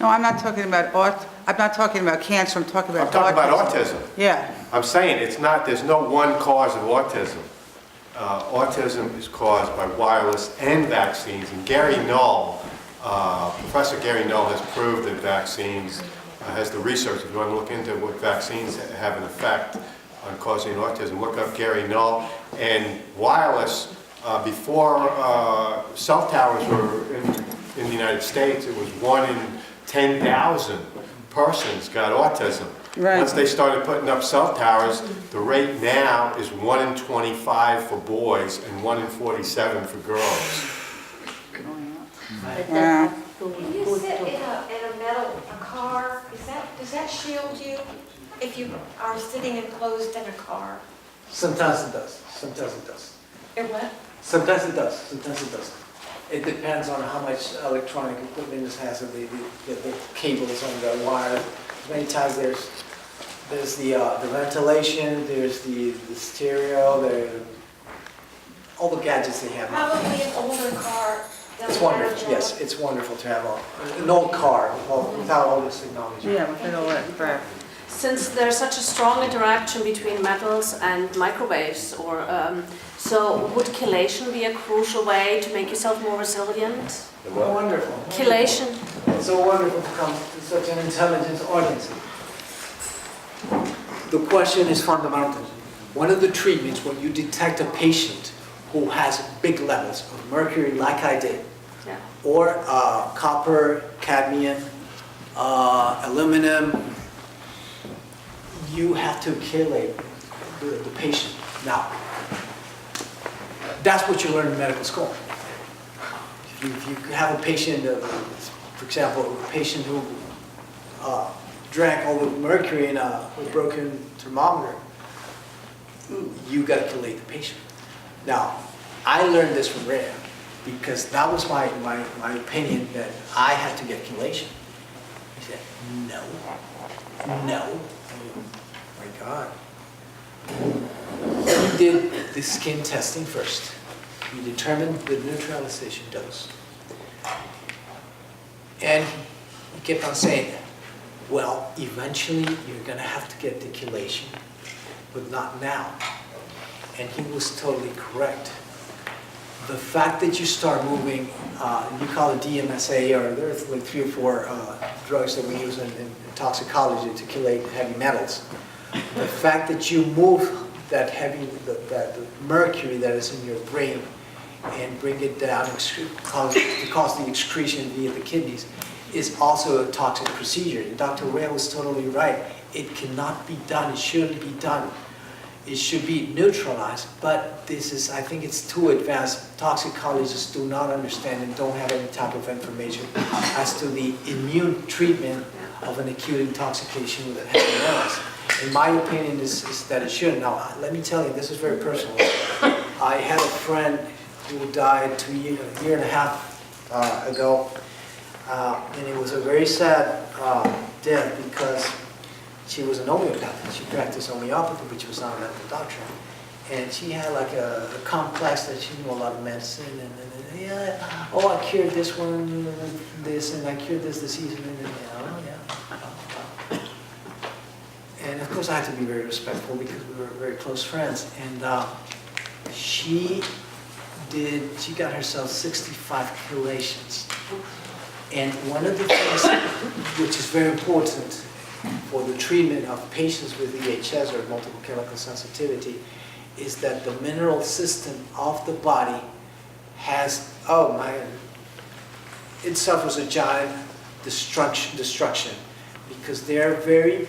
No, I'm not talking about cancer. I'm talking about autism. Yeah. I'm saying there's no one cause of autism. Autism is caused by wireless and vaccines. And Gary Null, Professor Gary Null has proved that vaccines, has the research, if you want to look into what vaccines have an effect on causing autism, look up Gary Null. And wireless, before cell towers were in the United States, it was 1 in 10,000 persons got autism. Right. Once they started putting up cell towers, the rate now is 1 in 25 for boys and 1 in 47 for girls. Yeah. When you sit in a metal car, does that shield you if you are sitting enclosed in a car? Sometimes it does. Sometimes it does. It what? Sometimes it does. Sometimes it doesn't. It depends on how much electronic equipment this has, the cables on the wire. Many times there's the ventilation, there's the stereo, all the gadgets they have. Probably an older car. It's wonderful. Yes, it's wonderful to have an old car without all this technology. Yeah, without all that crap. Since there's such a strong interaction between metals and microwaves, so would chelation be a crucial way to make yourself more resilient? Wonderful. Chelation. It's so wonderful to come to such an intelligent audience. The question is fundamental. One of the treatments when you detect a patient who has big levels of mercury, like I did, yeah, or copper, cadmium, aluminum, you have to chelate the patient. Now, that's what you learn in medical school. If you have a patient, for example, a patient who drank all the mercury in a broken thermometer, you got to chelate the patient. Now, I learned this from Rhea because that was my opinion that I had to get chelation. He said, no. Are my God. He did the skin testing first. He determined the neutralization dose. And he kept on saying, well, eventually you're going to have to get the chelation, but not now. And he was totally correct. The fact that you start moving, you call it DMSA, or there's like 3 or 4 drugs that we use in toxicology to chelate heavy metals. The fact that you move that that mercury that is in your brain and bring it down to cause the excretion via the kidneys is also a toxic procedure. And Dr. Ray was totally right. It cannot be done. It shouldn't be done. It should be neutralized, but this is, I think it's too advanced. Toxicologists do not understand and don't have any type of information as to the immune treatment of an acute intoxication with heavy metals. In my opinion, is that it shouldn't. Now, let me tell you, this is very personal. I had a friend who died a year and a half ago, and it was a very sad death because she was an homeopath. She practiced homeopathy, but she was not a medical doctor. And she had like a complex that she knew a lot of medicine, and yeah, oh, I cured this one, this, and I cured this disease, and oh, yeah. And of course I had to be very respectful because we were very close friends. And she got herself 65 chelations. And one of the things which is very important for the treatment of patients with EHS or multiple chemical sensitivity is that the mineral system of the body has, it suffers a giant destruction because there are very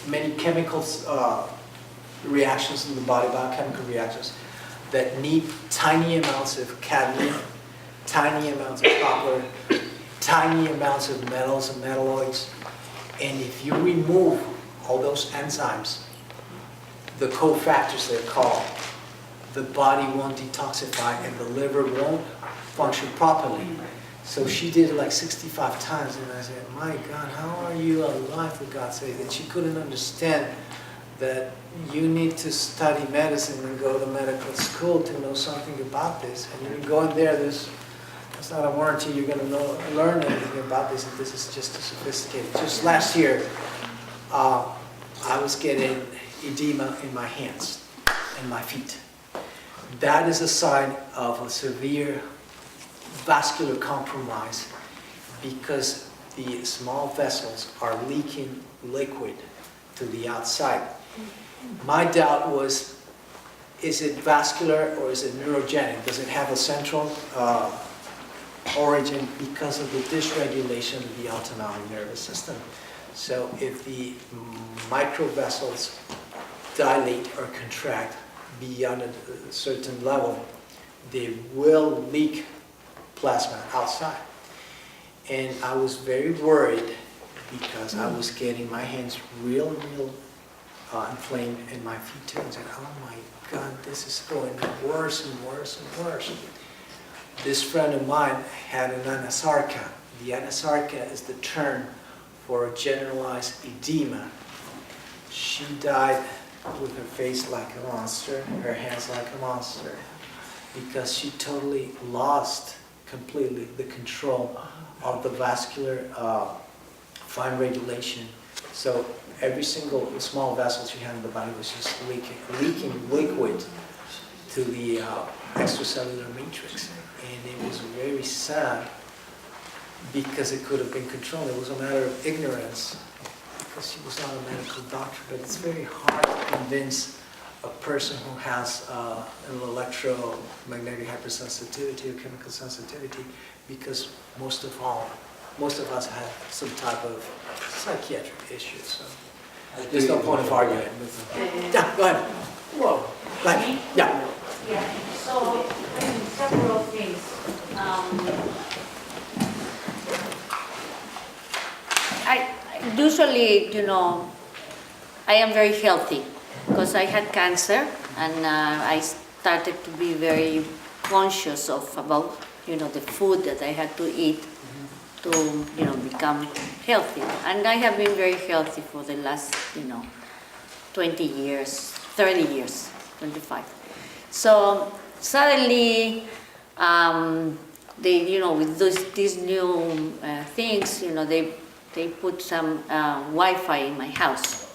many chemicals reactions in the body, biochemical reactions, that need tiny amounts of cadmium, tiny amounts of copper, tiny amounts of metals and metalloids. And if you remove all those enzymes, the cofactors they're called, the body won't detoxify and the liver won't function properly. So she did it like 65 times, and I said, my God, how are you alive, for God's sake? And she couldn't understand that you need to study medicine and go to medical school to know something about this. And you go in there, that's not a warranty you're going to learn anything about this, and this is just too sophisticated. Just last year, I was getting edema in my hands and my feet. That is a sign of a severe vascular compromise because the small vessels are leaking liquid to the outside. My doubt was, is it vascular or is it neurogenic? Does it have a central origin because of the dysregulation of the autonomic nervous system? So if the microvessels dilate or contract beyond a certain level, they will leak plasma outside. And I was very worried because I was getting my hands real inflamed and my feet too. And said, oh my God, this is going worse and worse and worse. This friend of mine had an anasarca. The anasarca is the term for a generalized edema. She died with her face like a monster, her hands like a monster, because she totally lost completely the control of the vascular fine regulation. So every single small vessel she had in the body was just leaking liquid to the extracellular matrix. And it was very sad because it could have been controlled. It was a matter of ignorance because she was not a medical doctor, but it's very hard to convince a person who has an electromagnetic hypersensitivity or chemical sensitivity, because most of us have some type of psychiatric issues. So there's no point of arguing with them. Yeah, go ahead. Whoa. Like, yeah. Yeah. So several things. I usually, I am very healthy because I had cancer, and I started to be very conscious about, the food that I had to eat. to, become healthy. And I have been very healthy for the last, 20 years, 30 years, 25. So suddenly, they, with these new things, they put some Wi-Fi in my house.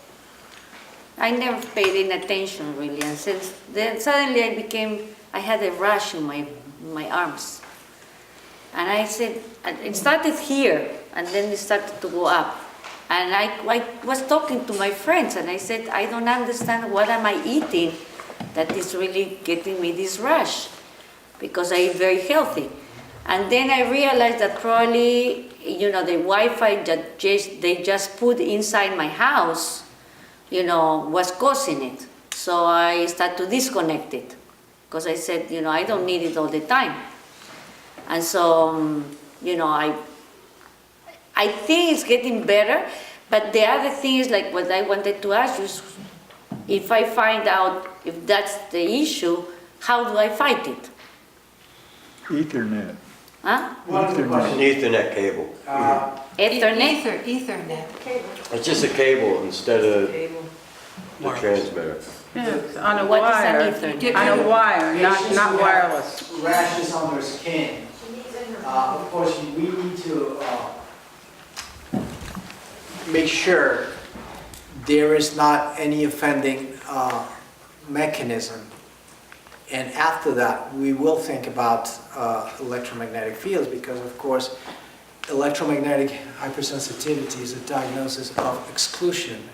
I never paid any attention really, and since then suddenly I had a rash in my arms. And I said, it started here, and then it started to go up. And I was talking to my friends, and I said, I don't understand what am I eating that is really getting me this rash, because I eat very healthy. And then I realized that probably, the Wi-Fi that they just put inside my house, was causing it. So I started to disconnect it, because I said, I don't need it all the time. And so, I think it's getting better, but the other thing is, like what I wanted to ask you is, if I find out if that's the issue, how do I fight it? Ethernet. Huh? Ethernet cable. Ethernet? Ethernet cable. It's just a cable instead of the transmitter. Yeah, on a What is wire. an Ethernet? On a wire, not wireless. Rashes on their skin. Of course, we need to make sure there is not any offending mechanism. And after that, we will think about electromagnetic fields, because of course, electromagnetic hypersensitivity is a diagnosis of exclusion.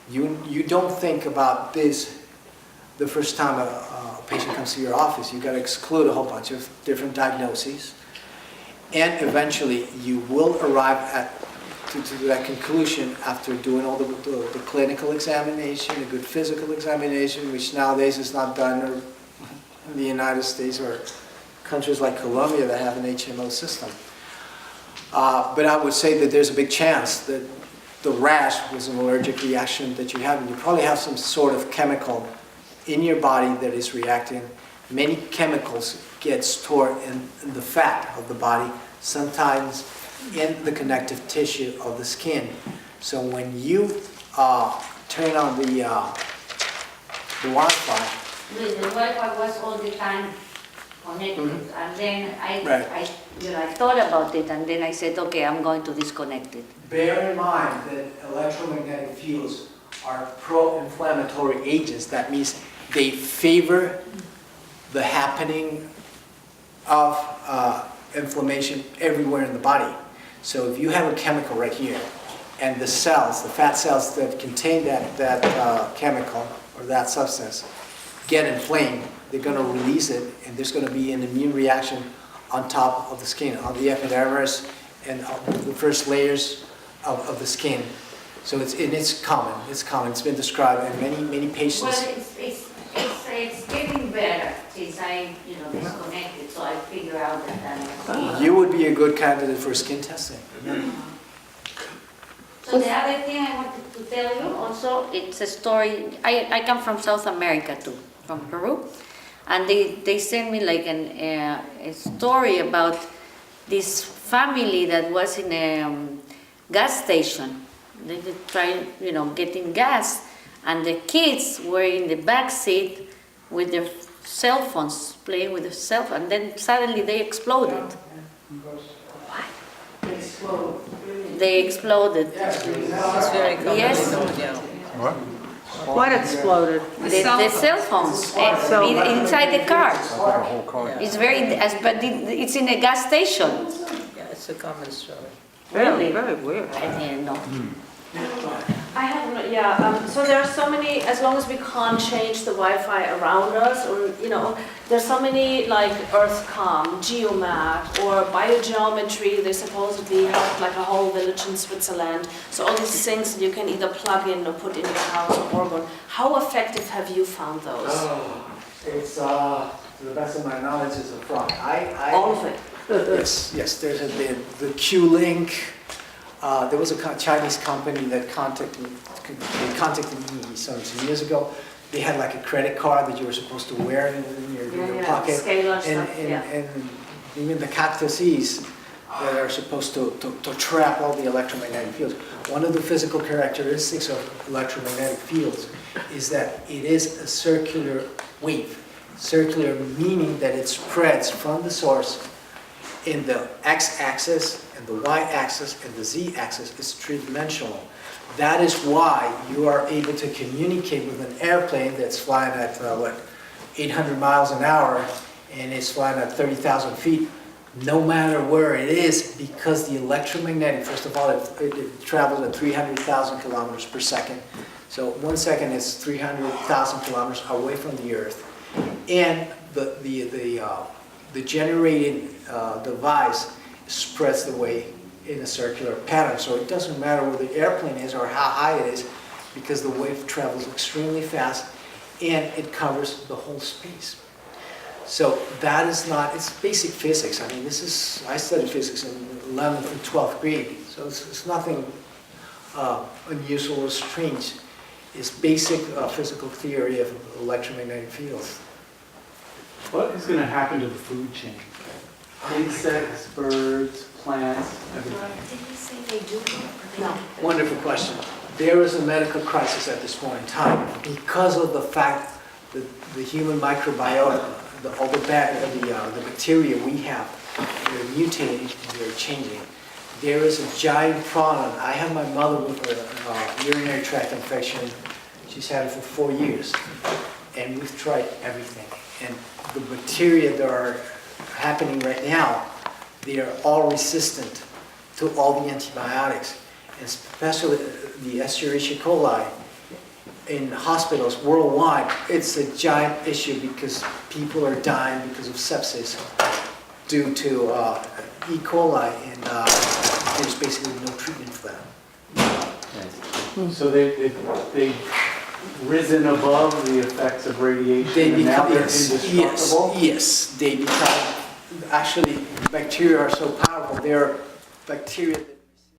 You don't think about this the first time a patient comes to your office. You got to exclude a whole bunch of different diagnoses, and eventually you will arrive to that conclusion after doing all the clinical examination, a good physical examination, which nowadays is not done in the United States or countries like Colombia that have an HMO system. But I would say that there's a big chance that the rash was an allergic reaction that you have, and you probably have some sort of chemical in your body that is reacting. Many chemicals get stored in the fat of the body, sometimes in the connective tissue of the skin. So when you turn on the Wi-Fi, The Wi-Fi was all the time connected, and then I thought about it, and then I said, okay, I'm going to disconnect it. bear in mind that electromagnetic fields are pro-inflammatory agents. That means they favor the happening of inflammation everywhere in the body. So if you have a chemical right here, and the cells, the fat cells that contain that chemical or that substance, get inflamed, they're going to release it, and there's going to be an immune reaction on top of the skin, on the epidermis, and the first layers of the skin. So it's common. It's common. It's been described in many patients. Well, it's getting better since I disconnected, so I figure out that You would be a good candidate for skin testing. So the other thing I wanted to tell you also, it's a story. I come from South America too, from Peru, and they sent me like a story about this family that was in a gas station. They tried, getting gas, and the kids were in the back seat with their cell phones, playing with their cell phone, and then suddenly they exploded. What? They exploded. It's very common. Yes. What? What exploded? The cell phones inside the car. It's but it's in a gas station. Yeah, it's a common story. Really? Very weird. I didn't know. I have, so there are so many, as long as we can't change the Wi-Fi around us, or, there's so many like EarthCom, Geomat, or biogeometry. They supposedly have like a whole village in Switzerland. So all these things you can either plug in or put in your house or organ. How effective have you found those? It's, to the best of my knowledge, is a fraud. All of it? Yes, there's the Q-Link. There was a Chinese company that contacted me some years ago. They had like a credit card that you were supposed to wear in your pocket. Scalar stuff, and even the cactuses that are supposed to trap all the electromagnetic fields. One of the physical characteristics of electromagnetic fields is that it is a circular wave. Circular meaning that it spreads from the source in the x-axis and the y-axis and the z-axis is three-dimensional. That is why you are able to communicate with an airplane that's flying at 800 miles an hour and it's flying at 30,000 feet, no matter where it is, because the electromagnetic, first of all, it travels at 300,000 kilometers per second. So 1 second is 300,000 kilometers away from the Earth. And the generated device spreads the wave in a circular pattern. So it doesn't matter where the airplane is or how high it is, because the wave travels extremely fast and it covers the whole space. So that is not, it's basic physics. I mean, I studied physics in 11th and 12th grade, so it's nothing unusual or strange. It's basic physical theory of electromagnetic fields. What is going to happen to the food chain? Insects, birds, plants, everything. Did he say they do it? No. Wonderful question. There is a medical crisis at this point in time because of the fact that the human microbiota, all the bacteria we have, they're mutating and they're changing. There is a giant problem. I have my mother with a urinary tract infection. She's had it for 4 years. And we've tried everything. And the bacteria that are happening right now, they are all resistant to all the antibiotics, and especially the Escherichia coli. In hospitals worldwide, it's a giant issue because people are dying because of sepsis due to E. coli, and there's basically no treatment for that. So they've risen above the effects of radiation and now they're indestructible? Yes, they become, actually bacteria are so powerful, they're bacteria